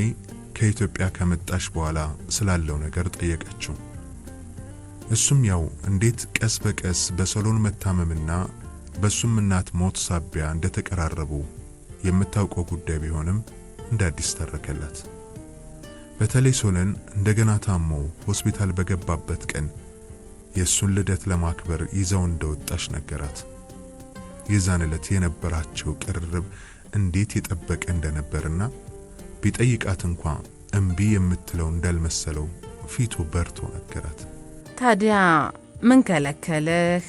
Speaker 1: ከኢትዮጵያ ከመጣሽ በኋላ ስላለው ነገር ጠየቀችው። እሱም ያው እንዴት ቀስ በቀስ በሰሎን መታመምና በሱም እናት ሞት ሳቢያ እንደተቀራረቡ የምታውቀው ጉዳይ ቢሆንም እንደ አዲስ ተረከላት። በተለይ ሶለን እንደገና ታሞ ሆስፒታል በገባበት ቀን የሱን ልደት ለማክበር ይዘው እንደወጣች ነገራት። የዛን ዕለት የነበራቸው ቅርርብ እንዴት የጠበቀ እንደነበርና ቢጠይቃት እንኳን እምቢ የምትለው እንዳልመሰለው ፊቱ በርቶ ነገራት።
Speaker 2: ታዲያ ምን ከለከለህ?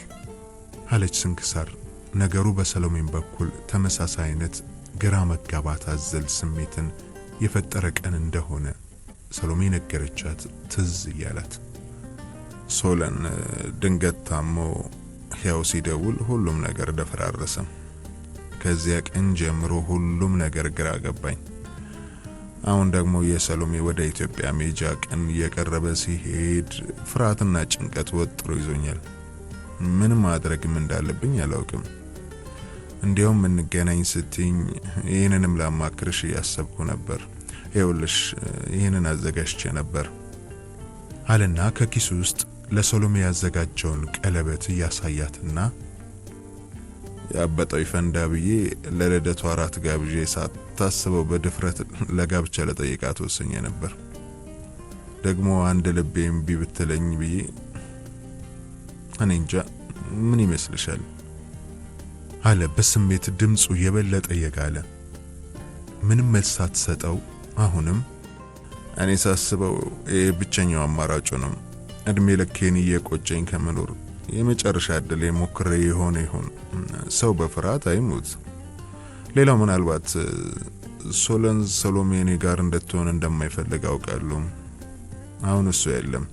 Speaker 1: አለች ስንክሳር። ነገሩ በሰሎሜን በኩል ተመሳሳይነት ግራ መጋባት አዘል ስሜትን የፈጠረ ቀን እንደሆነ ሰሎሜ ነገረቻት ትዝ እያላት። ሶለን ድንገት ታሞ ሕያው ሲደውል ሁሉም ነገር ደፈራረሰ። ከዚያ ቀን ጀምሮ ሁሉም ነገር ግራ ገባኝ። አሁን ደግሞ የሰሎሜ ወደ ኢትዮጵያ መሄጃ ቀን እየቀረበ ሲሄድ ፍርሃትና ጭንቀት ወጥሮ ይዞኛል። ምን ማድረግም እንዳለብኝ አላውቅም። እንዲያውም እንገናኝ ስትኝ ይህንንም ላማክርሽ እያሰብኩ ነበር። ይኸውልሽ ይህንን አዘጋጅቼ ነበር አለና ከኪሱ ውስጥ ለሰሎሜ ያዘጋጀውን ቀለበት እያሳያትና ያበጠው ይፈንዳ ብዬ ለልደቷ አራት ጋብዤ ሳታስበው በድፍረት ለጋብቻ ለጠይቃት ወሰኜ ነበር። ደግሞ አንድ ልቤም ቢብትለኝ ብዬ እኔ እንጃ ምን ይመስልሻል? አለ በስሜት ድምጹ የበለጠ የጋለ። ምንም መልስ ሳትሰጠው አሁንም እኔ ሳስበው ብቸኛው አማራጭ ነው። እድሜ ልኬን እየቆጨኝ ከመኖር የመጨረሻ ዕድል ሞክሬ ይሆን። ሰው በፍርሃት አይሞት። ሌላው ምናልባት ሶለን ሰሎሜ እኔ ጋር እንድትሆን እንደማይፈልግ አውቃለሁ። አሁን እሱ የለም።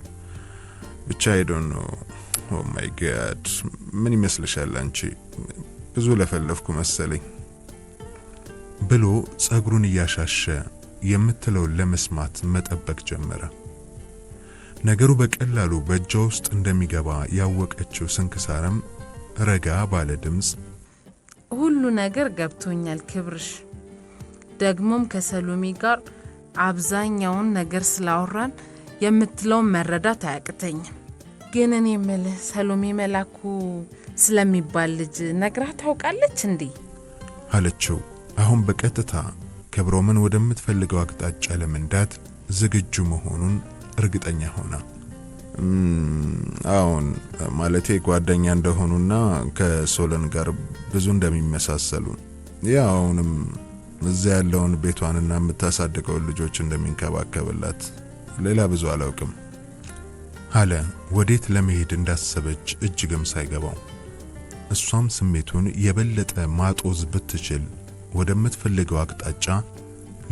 Speaker 1: ብቻ I don't know. Oh my god. ምን ይመስልሻል አንቺ? ብዙ ለፈለፍኩ መሰለኝ ብሎ ጸጉሩን እያሻሸ የምትለው ለመስማት መጠበቅ ጀመረ። ነገሩ በቀላሉ በእጇ ውስጥ እንደሚገባ ያወቀችው ስንክሳርም ረጋ ባለ ድምጽ
Speaker 2: ሁሉ ነገር ገብቶኛል ክብርሽ፣ ደግሞም ከሰሎሜ ጋር አብዛኛውን ነገር ስላወራን የምትለው መረዳት አያቅተኝም። ግን እኔ የምልህ ሰሎሜ መላኩ ስለሚባል ልጅ ነግራ ታውቃለች እንዴ?
Speaker 1: አለችው። አሁን በቀጥታ ክብሮምን ወደምትፈልገው አቅጣጫ ለመንዳት ዝግጁ መሆኑን እርግጠኛ ሆና አሁን ማለቴ ጓደኛ እንደሆኑና ከሶለን ጋር ብዙ እንደሚመሳሰሉ ያውንም እዚያ ያለውን ቤቷንና የምታሳድገው ልጆች እንደሚንከባከብላት ሌላ ብዙ አላውቅም አለ። ወዴት ለመሄድ እንዳሰበች እጅግም ሳይገባው እሷም ስሜቱን የበለጠ ማጦዝ ብትችል ወደምትፈልገው አቅጣጫ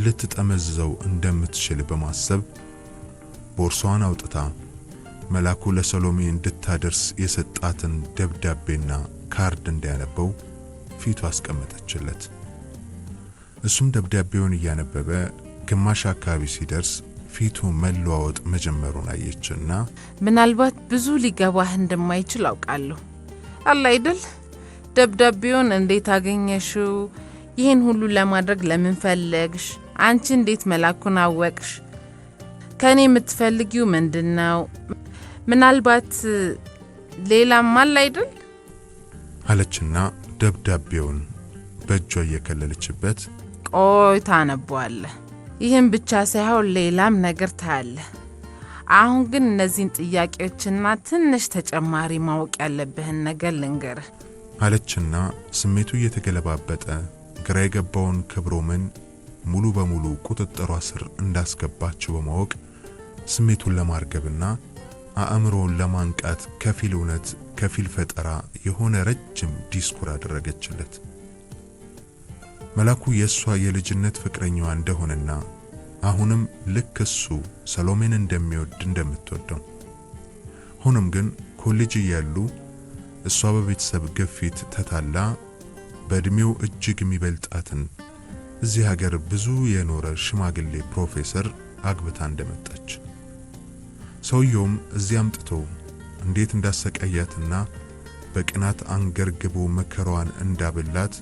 Speaker 1: ልትጠመዝዘው እንደምትችል በማሰብ ቦርሷን አውጥታ መላኩ ለሰሎሜ እንድታደርስ የሰጣትን ደብዳቤና ካርድ እንዲያነበው ፊቱ አስቀመጠችለት። እሱም ደብዳቤውን እያነበበ ግማሽ አካባቢ ሲደርስ ፊቱ መለዋወጥ መጀመሩን አየችና
Speaker 2: ምናልባት ብዙ ሊገባህ እንደማይችል አውቃለሁ አለ አይደል? ደብዳቤውን እንዴት አገኘሽው? ይህን ሁሉ ለማድረግ ለምን ፈለግሽ? አንቺ እንዴት መላኩን አወቅሽ? ከኔ የምትፈልጊው ምንድነው? ምናልባት ሌላም አለ አይደል?
Speaker 1: አለችና ደብዳቤውን በእጇ እየከለለችበት
Speaker 2: ቆይ ታነበዋለህ። ይህን ብቻ ሳይሆን ሌላም ነገር ታያለህ። አሁን ግን እነዚህን ጥያቄዎችና ትንሽ ተጨማሪ ማወቅ ያለብህን ነገር ልንገርህ
Speaker 1: አለችና ስሜቱ እየተገለባበጠ ግራ የገባውን ክብሮምን ሙሉ በሙሉ ቁጥጥሯ ስር እንዳስገባችው በማወቅ ስሜቱን ለማርገብና አእምሮውን ለማንቃት ከፊል እውነት ከፊል ፈጠራ የሆነ ረጅም ዲስኩር አደረገችለት። መላኩ የሷ የልጅነት ፍቅረኛዋ እንደሆነና አሁንም ልክ እሱ ሰሎሜን እንደሚወድ እንደምትወደው ሆኖም ግን ኮሌጅ ያሉ እሷ በቤተሰብ ግፊት ተታላ በእድሜው እጅግ የሚበልጣትን እዚህ ሀገር ብዙ የኖረ ሽማግሌ ፕሮፌሰር አግብታ እንደመጣች ሰውየውም እዚህ አምጥቶ እንዴት እንዳሰቃያትና በቅናት አንገርግቦ መከራዋን እንዳበላት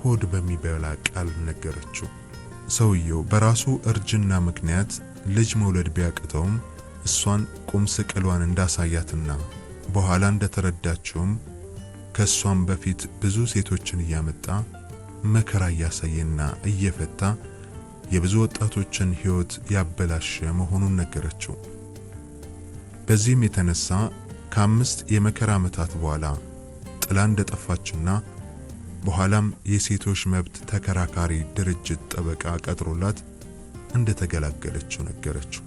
Speaker 1: ሆድ በሚበላ ቃል ነገረችው። ሰውየው በራሱ እርጅና ምክንያት ልጅ መውለድ ቢያቅተውም እሷን ቁም ስቅሏን እንዳሳያትና በኋላ እንደተረዳችውም ከሷም በፊት ብዙ ሴቶችን እያመጣ መከራ እያሳየና እየፈታ የብዙ ወጣቶችን ሕይወት ያበላሸ መሆኑን ነገረችው። በዚህም የተነሳ ከ5 የመከራ ዓመታት በኋላ ጥላ እንደጠፋችና በኋላም የሴቶች መብት ተከራካሪ ድርጅት ጠበቃ ቀጥሮላት እንደተገላገለችው ነገረችው።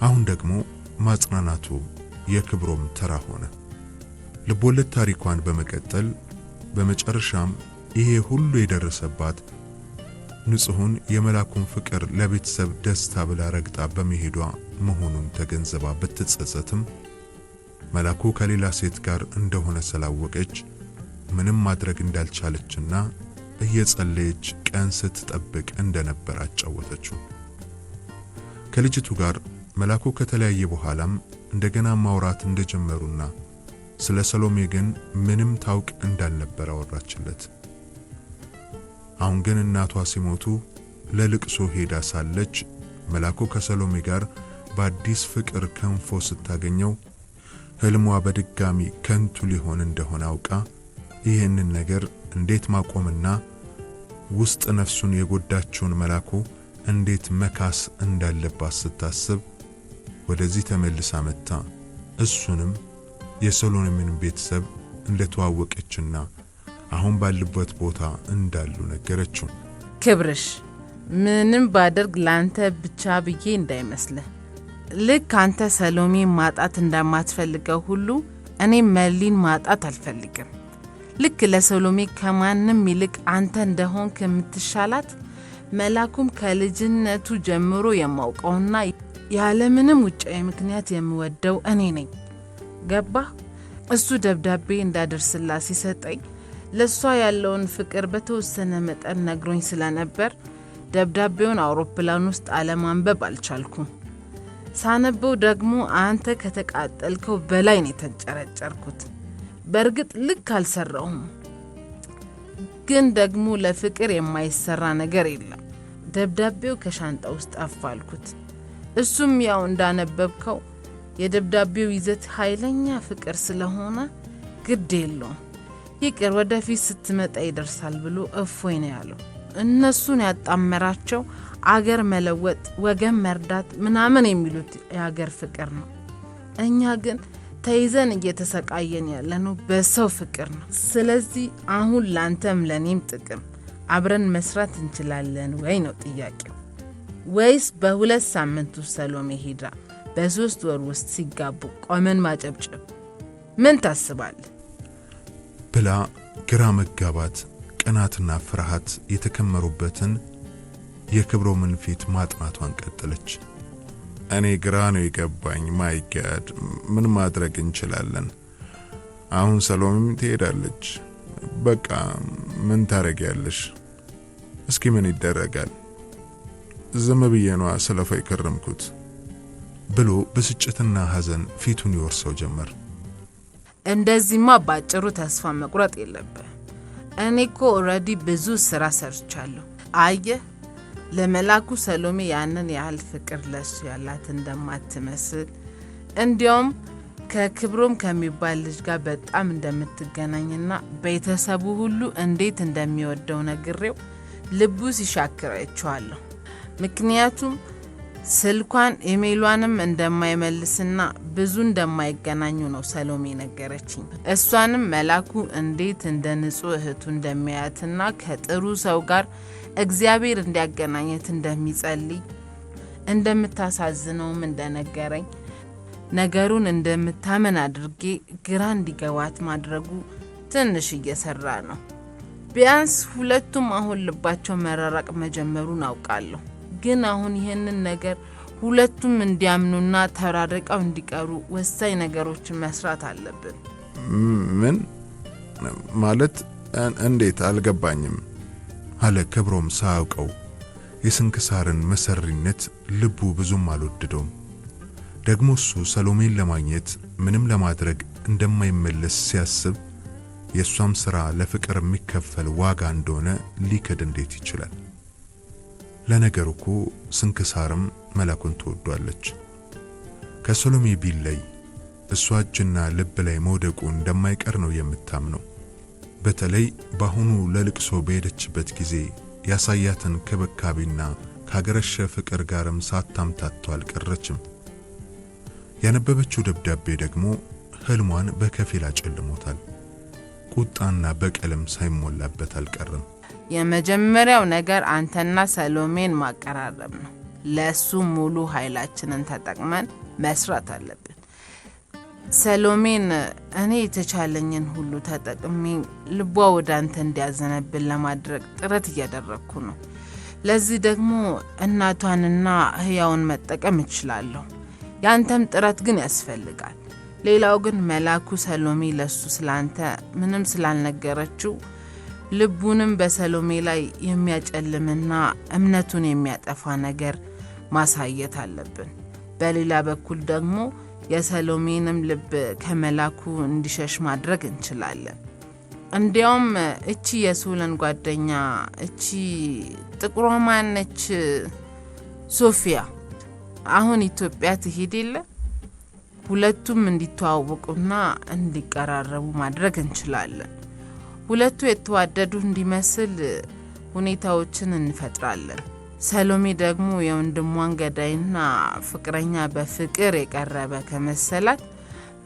Speaker 1: አሁን ደግሞ ማጽናናቱ የክብሮም ተራ ሆነ። ልቦለድ ታሪኳን በመቀጠል በመጨረሻም ይሄ ሁሉ የደረሰባት ንጹሑን የመላኩን ፍቅር ለቤተሰብ ደስታ ብላ ረግጣ በመሄዷ መሆኑን ተገንዘባ ብትጸጸትም መላኩ ከሌላ ሴት ጋር እንደሆነ ስላወቀች ምንም ማድረግ እንዳልቻለችና እየጸለየች ቀን ስትጠብቅ እንደነበር አጫወተችው። ከልጅቱ ጋር መላኩ ከተለያየ በኋላም እንደገና ማውራት እንደጀመሩና ስለ ሰሎሜ ግን ምንም ታውቅ እንዳልነበር አወራችለት። አሁን ግን እናቷ ሲሞቱ ለልቅሶ ሄዳ ሳለች መላኩ ከሰሎሜ ጋር በአዲስ ፍቅር ከንፎ ስታገኘው ህልሟ በድጋሚ ከንቱ ሊሆን እንደሆነ አውቃ ይህንን ነገር እንዴት ማቆምና ውስጥ ነፍሱን የጎዳችውን መላኩ እንዴት መካስ እንዳለባት ስታስብ ወደዚህ ተመልሳ መጣ። እሱንም የሰሎሜን ቤተሰብ እንደተዋወቀችና አሁን ባለበት ቦታ እንዳሉ ነገረችው።
Speaker 2: ክብርሽ ምንም ባደርግ ላንተ ብቻ ብዬ እንዳይመስልህ። ልክ አንተ ሰሎሜን ማጣት እንደማትፈልገው ሁሉ እኔ መሊን ማጣት አልፈልግም። ልክ ለሰሎሜ ከማንም ይልቅ አንተ እንደሆንክ የምትሻላት መላኩም ከልጅነቱ ጀምሮ የማውቀውና ያለ ምንም ውጫዊ ምክንያት የምወደው እኔ ነኝ። ገባ? እሱ ደብዳቤ እንዳደርስላት ሲሰጠኝ ለሷ ያለውን ፍቅር በተወሰነ መጠን ነግሮኝ ስለነበር ደብዳቤውን አውሮፕላን ውስጥ አለማንበብ አልቻልኩም። ሳነበው ደግሞ አንተ ከተቃጠልከው በላይ ነው የተንጨረጨርኩት። በእርግጥ ልክ አልሰራሁም፣ ግን ደግሞ ለፍቅር የማይሰራ ነገር የለም። ደብዳቤው ከሻንጣ ውስጥ አፋልኩት። እሱም ያው እንዳነበብከው የደብዳቤው ይዘት ኃይለኛ ፍቅር ስለሆነ ግድ የለውም፣ ይቅር ወደፊት ስትመጣ ይደርሳል ብሎ እፎይ ነው ያለው። እነሱን ያጣመራቸው አገር መለወጥ፣ ወገን መርዳት ምናምን የሚሉት የሀገር ፍቅር ነው። እኛ ግን ተይዘን እየተሰቃየን ያለነው በሰው ፍቅር ነው። ስለዚህ አሁን ላንተም ለኔም ጥቅም አብረን መስራት እንችላለን ወይ ነው ጥያቄው። ወይስ በ2 ሳምንት ውስጥ ሰሎሜ ሄዳ በ3 ወር ውስጥ ሲጋቡ ቆመን ማጨብጨብ? ምን ታስባለህ?
Speaker 1: ብላ ግራ መጋባት፣ ቅናትና ፍርሃት የተከመሩበትን የክብሮምን ፊት ማጥናቷን ቀጠለች። እኔ ግራ ነው የገባኝ። ማይ ጋድ፣ ምን ማድረግ እንችላለን? አሁን ሰሎሜም ትሄዳለች። በቃ ምን ታረጊያለሽ? እስኪ ምን ይደረጋል? ዝም ብዬ ነዋ ስለፈው የከረምኩት ብሎ ብስጭትና ሐዘን ፊቱን ይወርሰው ጀመር።
Speaker 2: እንደዚህማ ባጭሩ ተስፋ መቁረጥ የለብህ። እኔ እኮ ኦልሬዲ ብዙ ስራ ሰርቻለሁ። አየህ፣ ለመላኩ ሰሎሜ ያንን ያህል ፍቅር ለሱ ያላት እንደማትመስል፣ እንዲያውም ከክብሮም ከሚባል ልጅ ጋር በጣም እንደምትገናኝና ቤተሰቡ ሁሉ እንዴት እንደሚወደው ነግሬው ልቡ ሲሻክር አይቼዋለሁ። ምክንያቱም ስልኳን ኢሜይሏንም እንደማይመልስና ብዙ እንደማይገናኙ ነው ሰሎሜ ነገረችኝ። እሷንም መላኩ እንዴት እንደ ንጹህ እህቱ እንደሚያያትና ከጥሩ ሰው ጋር እግዚአብሔር እንዲያገናኘት እንደሚጸልይ እንደምታሳዝነውም እንደነገረኝ ነገሩን እንደምታመን አድርጌ ግራ እንዲገባት ማድረጉ ትንሽ እየሰራ ነው። ቢያንስ ሁለቱም አሁን ልባቸው መራራቅ መጀመሩን አውቃለሁ። ግን አሁን ይህንን ነገር ሁለቱም እንዲያምኑና ተራርቀው እንዲቀሩ ወሳኝ ነገሮችን መስራት አለብን።
Speaker 1: ምን ማለት? እንዴት? አልገባኝም አለ ክብሮም ሳያውቀው። የስንክሳርን መሰሪነት ልቡ ብዙም አልወደደውም። ደግሞ እሱ ሰሎሜን ለማግኘት ምንም ለማድረግ እንደማይመለስ ሲያስብ የሷም ስራ ለፍቅር የሚከፈል ዋጋ እንደሆነ ሊክድ እንዴት ይችላል? ለነገሩ እኮ ስንክሳርም መላኩን ትወዷለች። ከሰሎሜ ቢለይ እሷ እጅና ልብ ላይ መውደቁ እንደማይቀር ነው የምታምነው። በተለይ በአሁኑ ለልቅሶ በሄደችበት ጊዜ ያሳያትን ክብካቤና ካገረሸ ፍቅር ጋርም ሳታምታተው አልቀረችም። ያነበበችው ደብዳቤ ደግሞ ህልሟን በከፊል አጨልሞታል። ቁጣና በቀልም ሳይሞላበት አልቀረም።
Speaker 2: የመጀመሪያው ነገር አንተና ሰሎሜን ማቀራረብ ነው። ለሱ ሙሉ ኃይላችንን ተጠቅመን መስራት አለብን። ሰሎሜን እኔ የተቻለኝን ሁሉ ተጠቅሜ ልቧ ወደ አንተ እንዲያዘነብል ለማድረግ ጥረት እያደረግኩ ነው። ለዚህ ደግሞ እናቷንና ህያውን መጠቀም እችላለሁ። ያንተም ጥረት ግን ያስፈልጋል። ሌላው ግን መላኩ ሰሎሜ ለሱ ስላንተ ምንም ስላልነገረችው ልቡንም በሰሎሜ ላይ የሚያጨልምና እምነቱን የሚያጠፋ ነገር ማሳየት አለብን። በሌላ በኩል ደግሞ የሰሎሜንም ልብ ከመላኩ እንዲሸሽ ማድረግ እንችላለን። እንዲያውም እቺ የሶለን ጓደኛ እቺ ጥቁሯ ማነች? ሶፊያ አሁን ኢትዮጵያ ትሄድ የለ? ሁለቱም እንዲተዋወቁና እንዲቀራረቡ ማድረግ እንችላለን። ሁለቱ የተዋደዱ እንዲመስል ሁኔታዎችን እንፈጥራለን። ሰሎሜ ደግሞ የወንድሟን ገዳይና ፍቅረኛ በፍቅር የቀረበ ከመሰላት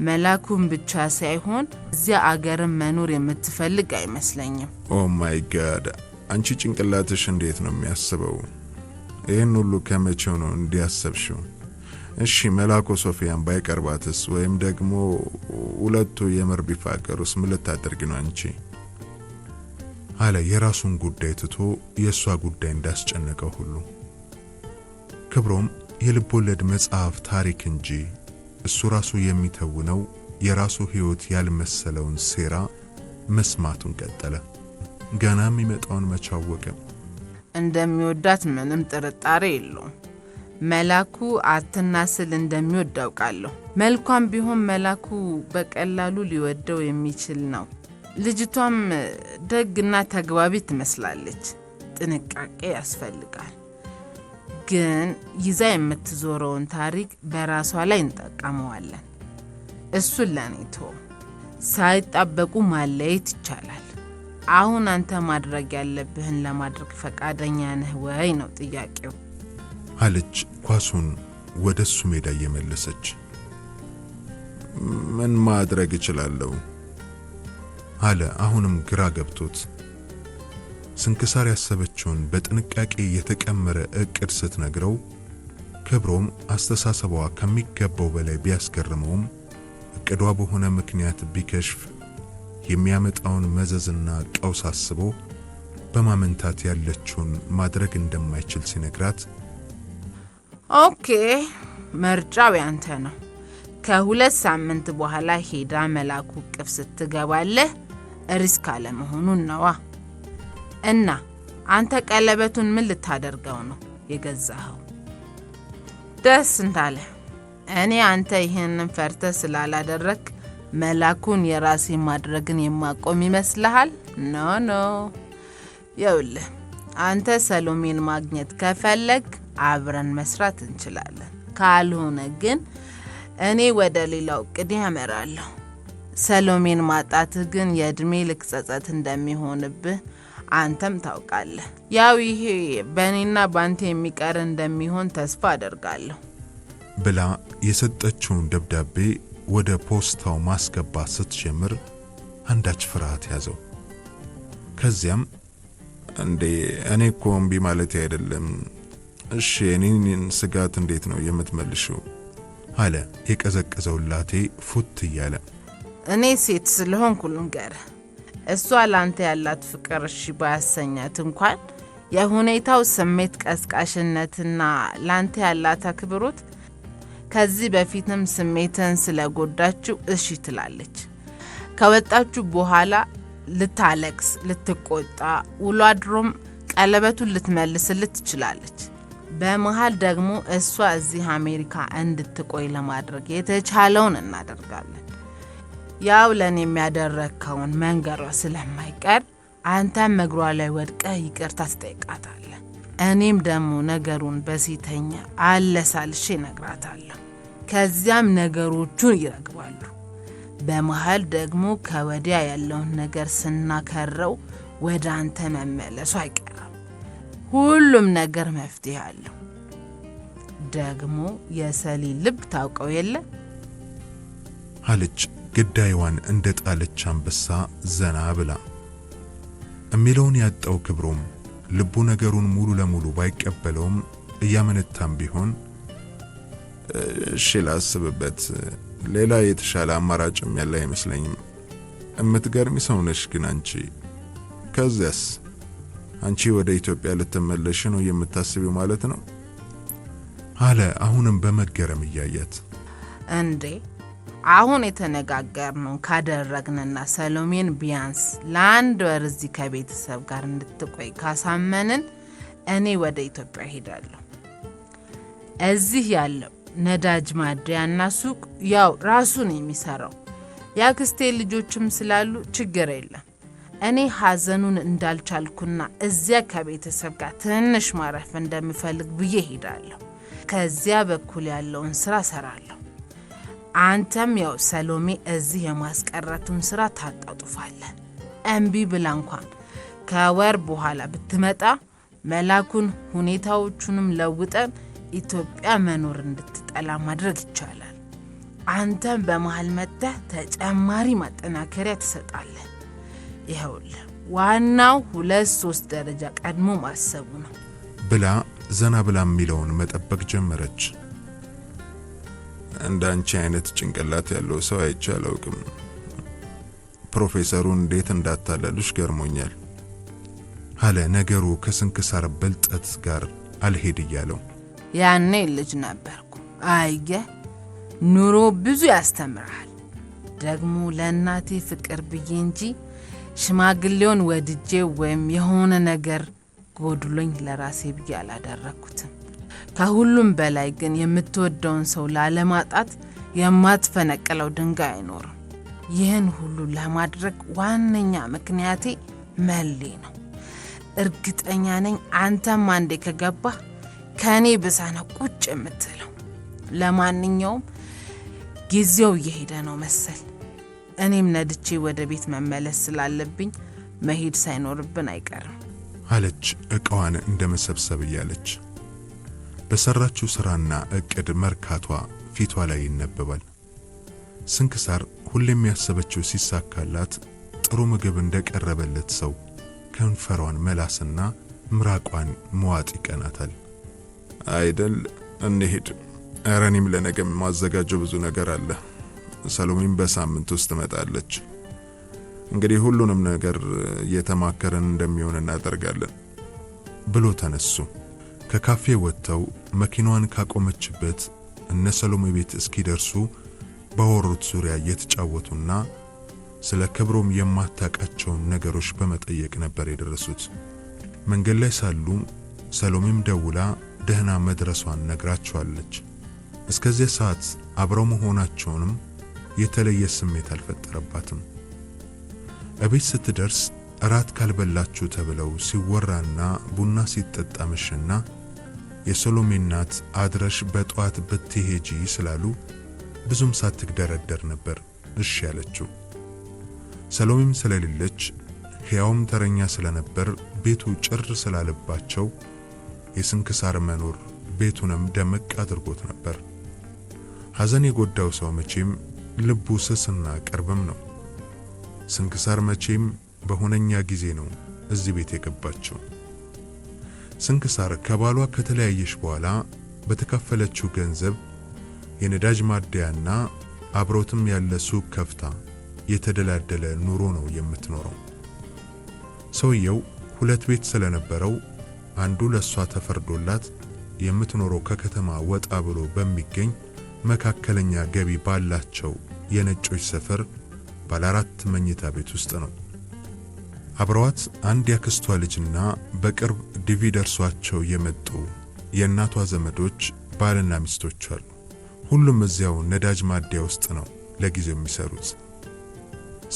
Speaker 2: መላኩን ብቻ ሳይሆን እዚያ አገርም መኖር የምትፈልግ አይመስለኝም።
Speaker 1: ኦ ማይ ጋድ፣ አንቺ ጭንቅላትሽ እንዴት ነው የሚያስበው? ይህን ሁሉ ከመቼው ነው እንዲያሰብሽው? እሺ መላኩ ሶፊያን ባይቀርባትስ? ወይም ደግሞ ሁለቱ የምር ቢፋቀሩስ ምን ልታደርጊ ነው አንቺ? አለ የራሱን ጉዳይ ትቶ የሷ ጉዳይ እንዳስጨነቀው ሁሉ። ክብሮም የልቦለድ መጽሐፍ ታሪክ እንጂ እሱ ራሱ የሚተውነው የራሱ ሕይወት ያልመሰለውን ሴራ መስማቱን ቀጠለ። ገና የሚመጣውን መቻወቀ።
Speaker 2: እንደሚወዳት ምንም ጥርጣሬ የለውም። መላኩ አትናስል እንደሚወድ አውቃለሁ። መልኳም ቢሆን መላኩ በቀላሉ ሊወደው የሚችል ነው። ልጅቷም ደግና ተግባቢ ትመስላለች። ጥንቃቄ ያስፈልጋል። ግን ይዛ የምትዞረውን ታሪክ በራሷ ላይ እንጠቀመዋለን። እሱን ለኔ ተው። ሳይጣበቁ ማለየት ይቻላል። አሁን አንተ ማድረግ ያለብህን ለማድረግ ፈቃደኛ ነህ ወይ ነው ጥያቄው
Speaker 1: አለች ኳሱን ወደሱ ሜዳ እየመለሰች። ምን ማድረግ እችላለሁ አለ አሁንም ግራ ገብቶት። ስንክሳር ያሰበችውን በጥንቃቄ የተቀመረ እቅድ ስትነግረው ክብሮም አስተሳሰቧ ከሚገባው በላይ ቢያስገርመውም እቅዷ በሆነ ምክንያት ቢከሽፍ የሚያመጣውን መዘዝና ቀውስ አስቦ በማመንታት ያለችውን ማድረግ እንደማይችል ሲነግራት
Speaker 2: ኦኬ መርጫው ያንተ ነው። ከ2 ሳምንት በኋላ ሄዳ መላኩ ቅፍ ስትገባለህ ሪስክ አለመሆኑን ነዋ። እና አንተ ቀለበቱን ምን ልታደርገው ነው የገዛኸው? ደስ እንዳለ። እኔ አንተ ይህንን ፈርተ ስላላደረክ መላኩን የራሴ ማድረግን የማቆም ይመስልሃል? ኖ ይኸውልህ፣ አንተ ሰሎሜን ማግኘት ከፈለግ አብረን መስራት እንችላለን። ካልሆነ ግን እኔ ወደ ሌላው እቅድ ያመራለሁ። ሰሎሜን ማጣትህ ግን የእድሜ ልክ ጸጸት እንደሚሆንብህ አንተም ታውቃለህ። ያው ይሄ በእኔና ባንተ የሚቀር እንደሚሆን ተስፋ አደርጋለሁ
Speaker 1: ብላ የሰጠችውን ደብዳቤ ወደ ፖስታው ማስገባት ስትጀምር አንዳች ፍርሃት ያዘው። ከዚያም እኔ እኮ እምቢ ማለት አይደለም። እሺ እኔን ስጋት እንዴት ነው የምትመልሺው? አለ የቀዘቀዘው ላቴ ፉት እያለ።
Speaker 2: እኔ ሴት ስለሆንኩ ልንገርህ፣ እሷ ላንተ ያላት ፍቅር እሺ ባያሰኛት እንኳን የሁኔታው ስሜት ቀስቃሽነትና ላንተ ያላት አክብሮት ከዚህ በፊትም ስሜትን ስለጎዳችው እሺ ትላለች። ከወጣችሁ በኋላ ልታለቅስ፣ ልትቆጣ፣ ውሎ አድሮም ቀለበቱን ልትመልስልት ትችላለች። በመሃል ደግሞ እሷ እዚህ አሜሪካ እንድትቆይ ለማድረግ የተቻለውን እናደርጋለን። ያው ለኔ የሚያደረከውን መንገሯ ስለማይቀር አንተም እግሯ ላይ ወድቀህ ይቅርታ ትጠይቃታለህ። እኔም ደግሞ ነገሩን በሴተኛ አለሳልሼ እነግራታለሁ። ከዚያም ነገሮቹን ይረግባሉ። በመሃል ደግሞ ከወዲያ ያለውን ነገር ስናከረው ወደ አንተ መመለሱ አይቀርም። ሁሉም ነገር መፍትሄ አለው። ደግሞ የሰሊን ልብ ታውቀው የለ
Speaker 1: አለች ግዳይዋን እንደ ጣለች አንበሳ ዘና ብላ። እሚለውን ያጣው ክብሮም ልቡ ነገሩን ሙሉ ለሙሉ ባይቀበለውም እያመነታም ቢሆን እሺ ላስብበት፣ ሌላ የተሻለ አማራጭም ያለ አይመስለኝም። እምትገርሚ ሰው ነሽ ግን አንቺ። ከዚያስ አንቺ ወደ ኢትዮጵያ ልትመለሽ ነው የምታስቢው ማለት ነው? አለ አሁንም በመገረም እያያት።
Speaker 2: እንዴ አሁን የተነጋገርነው ካደረግንና ሰሎሜን ቢያንስ ለአንድ ወር እዚህ ከቤተሰብ ጋር እንድትቆይ ካሳመንን እኔ ወደ ኢትዮጵያ ሄዳለሁ። እዚህ ያለው ነዳጅ ማደያና ሱቅ ያው ራሱን የሚሰራው ያክስቴ ልጆችም ስላሉ ችግር የለም። እኔ ሐዘኑን እንዳልቻልኩና እዚያ ከቤተሰብ ጋር ትንሽ ማረፍ እንደምፈልግ ብዬ ሄዳለሁ። ከዚያ በኩል ያለውን ስራ ሰራለሁ። አንተም ያው ሰሎሜ እዚህ የማስቀረቱን ስራ ታጣጡፋለህ። እምቢ ብላ እንኳን ከወር በኋላ ብትመጣ መላኩን ሁኔታዎቹንም ለውጠን ኢትዮጵያ መኖር እንድትጠላ ማድረግ ይቻላል። አንተም በመሃል መጥተህ ተጨማሪ ማጠናከሪያ ትሰጣለህ። ይኸውልህ ዋናው 2-3 ደረጃ ቀድሞ ማሰቡ ነው
Speaker 1: ብላ ዘና ብላ የሚለውን መጠበቅ ጀመረች። እንዳንቺ አይነት ጭንቅላት ያለው ሰው አይቼ አላውቅም። ፕሮፌሰሩ እንዴት እንዳታለሉሽ ገርሞኛል አለ ነገሩ ከስንክሳር በልጠት ጋር አልሄድ እያለው።
Speaker 2: ያኔ ልጅ ነበርኩ። አየ ኑሮ ብዙ ያስተምራል። ደግሞ ለእናቴ ፍቅር ብዬ እንጂ ሽማግሌውን ወድጄ ወይም የሆነ ነገር ጎድሎኝ ለራሴ ብዬ አላደረኩትም። ከሁሉም በላይ ግን የምትወደውን ሰው ላለማጣት የማትፈነቅለው ድንጋይ አይኖርም። ይህን ሁሉ ለማድረግ ዋነኛ ምክንያቴ መሌ ነው። እርግጠኛ ነኝ አንተም አንዴ ከገባህ ከኔ ብሳ ነው ቁጭ የምትለው። ለማንኛውም ጊዜው እየሄደ ነው መሰል። እኔም ነድቼ ወደ ቤት መመለስ ስላለብኝ መሄድ ሳይኖርብን አይቀርም
Speaker 1: አለች እቃዋን እንደመሰብሰብ እያለች። በሰራችው ስራና እቅድ መርካቷ ፊቷ ላይ ይነበባል። ስንክሳር ሁሌም ያሰበችው ሲሳካላት ጥሩ ምግብ እንደቀረበለት ሰው ከንፈሯን መላስና ምራቋን መዋጥ ይቀናታል። አይደል እንሂድ። ኧረ እኔም ለነገም ማዘጋጀው ብዙ ነገር አለ። ሰሎሜም በሳምንት ውስጥ ትመጣለች። እንግዲህ ሁሉንም ነገር እየተማከረን እንደሚሆን እናደርጋለን ብሎ ተነሱ። ከካፌ ወጥተው መኪናዋን ካቆመችበት እነ ሰሎሜ ቤት እስኪደርሱ በወሩት ዙሪያ እየተጫወቱና ስለ ክብሮም የማታውቃቸውን ነገሮች በመጠየቅ ነበር የደረሱት። መንገድ ላይ ሳሉ ሰሎሜም ደውላ ደህና መድረሷን ነግራቸዋለች። እስከዚያ ሰዓት አብረው መሆናቸውንም የተለየ ስሜት አልፈጠረባትም። እቤት ስትደርስ እራት ካልበላችሁ ተብለው ሲወራና ቡና ሲጠጣ መሸና የሰሎሜ እናት አድረሽ በጧት ብትሄጂ ስላሉ ብዙም ሳትግደረደር ነበር እሺ ያለችው። ሰሎሜም ስለሌለች ሕያውም ተረኛ ስለነበር ቤቱ ጭር ስላለባቸው የስንክሳር መኖር ቤቱንም ደመቅ አድርጎት ነበር። ሐዘን የጎዳው ሰው መቼም ልቡ ስስና ቅርብም ነው። ስንክሳር መቼም በሆነኛ ጊዜ ነው እዚህ ቤት የገባቸው። ስንክሳር ከባሏ ከተለያየሽ በኋላ በተከፈለችው ገንዘብ የነዳጅ ማደያና አብሮትም ያለ ሱቅ ከፍታ የተደላደለ ኑሮ ነው የምትኖረው። ሰውየው ሁለት ቤት ስለነበረው አንዱ ለሷ ተፈርዶላት የምትኖረው ከከተማ ወጣ ብሎ በሚገኝ መካከለኛ ገቢ ባላቸው የነጮች ሰፈር ባለ 4 መኝታ ቤት ውስጥ ነው። አብረዋት አንድ ያክስቷ ልጅና በቅርብ ዲቪ ደርሷቸው የመጡ የእናቷ ዘመዶች ባልና ሚስቶች አሉ። ሁሉም እዚያው ነዳጅ ማደያ ውስጥ ነው ለጊዜው የሚሰሩት።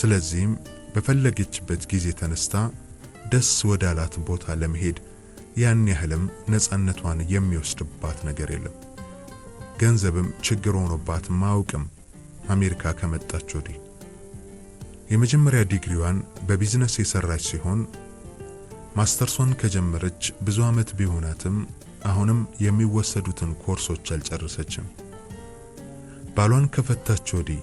Speaker 1: ስለዚህም በፈለገችበት ጊዜ ተነስታ ደስ ወዳላት ቦታ ለመሄድ ያን ያህልም ነፃነቷን የሚወስድባት ነገር የለም። ገንዘብም ችግር ሆኖባት ማውቅም አሜሪካ ከመጣች ወዲህ። የመጀመሪያ ዲግሪዋን በቢዝነስ የሰራች ሲሆን ማስተርሷን ከጀመረች ብዙ ዓመት ቢሆናትም አሁንም የሚወሰዱትን ኮርሶች አልጨረሰችም። ባሏን ከፈታች ወዲህ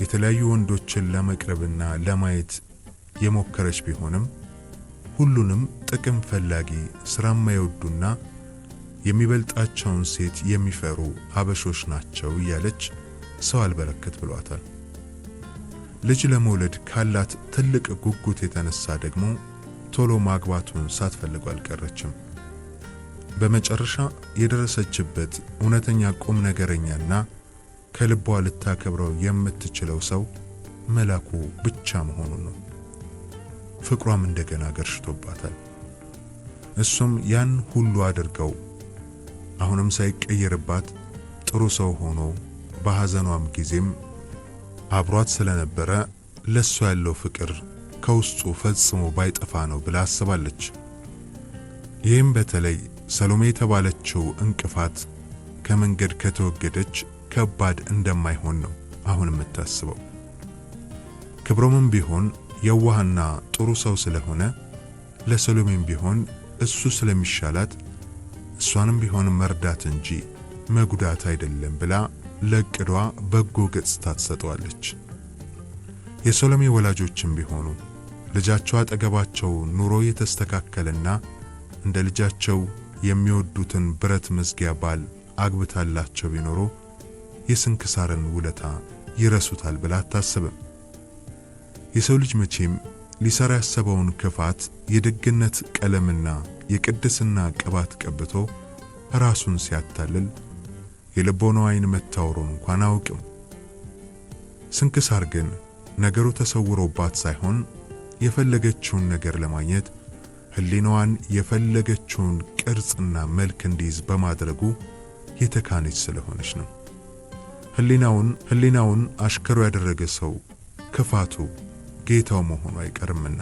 Speaker 1: የተለያዩ ወንዶችን ለመቅረብና ለማየት የሞከረች ቢሆንም ሁሉንም ጥቅም ፈላጊ፣ ስራ የማይወዱና የሚበልጣቸውን ሴት የሚፈሩ አበሾች ናቸው እያለች ሰው አልበረከት ብሏታል። ልጅ ለመውለድ ካላት ትልቅ ጉጉት የተነሳ ደግሞ ቶሎ ማግባቱን ሳትፈልግ አልቀረችም። በመጨረሻ የደረሰችበት እውነተኛ ቁም ነገረኛና ከልቧ ልታከብረው የምትችለው ሰው መላኩ ብቻ መሆኑን ነው። ፍቅሯም እንደገና ገርሽቶባታል። እሱም ያን ሁሉ አድርገው አሁንም ሳይቀየርባት ጥሩ ሰው ሆኖ በሐዘኗም ጊዜም አብሯት ስለነበረ ለሷ ያለው ፍቅር ከውስጡ ፈጽሞ ባይጠፋ ነው ብላ አስባለች። ይህም በተለይ ሰሎሜ የተባለችው እንቅፋት ከመንገድ ከተወገደች ከባድ እንደማይሆን ነው አሁን የምታስበው። ክብሮምም ቢሆን የዋህና ጥሩ ሰው ስለሆነ ለሰሎሜም ቢሆን እሱ ስለሚሻላት እሷንም ቢሆን መርዳት እንጂ መጉዳት አይደለም ብላ ለቅዷ በጎ ገጽታ ትሰጠዋለች። የሰሎሜ ወላጆችም ቢሆኑ ልጃቸው አጠገባቸው ኑሮ የተስተካከለና እንደ ልጃቸው የሚወዱትን ብረት መዝጊያ ባል አግብታላቸው ቢኖሩ የስንክሳርን ውለታ ይረሱታል ብላ አታስብም። የሰው ልጅ መቼም ሊሰራ ያሰበውን ክፋት የደግነት ቀለምና የቅድስና ቅባት ቀብቶ ራሱን ሲያታልል የልቦናው ዓይን መታወሩን እንኳን አያውቅም። ስንክሳር ግን ነገሩ ተሰውሮባት ሳይሆን የፈለገችውን ነገር ለማግኘት ህሊናዋን የፈለገችውን ቅርጽና መልክ እንዲይዝ በማድረጉ የተካነች ስለሆነች ነው። ህሊናውን አሽከሩ ያደረገ ሰው ክፋቱ ጌታው መሆኑ አይቀርምና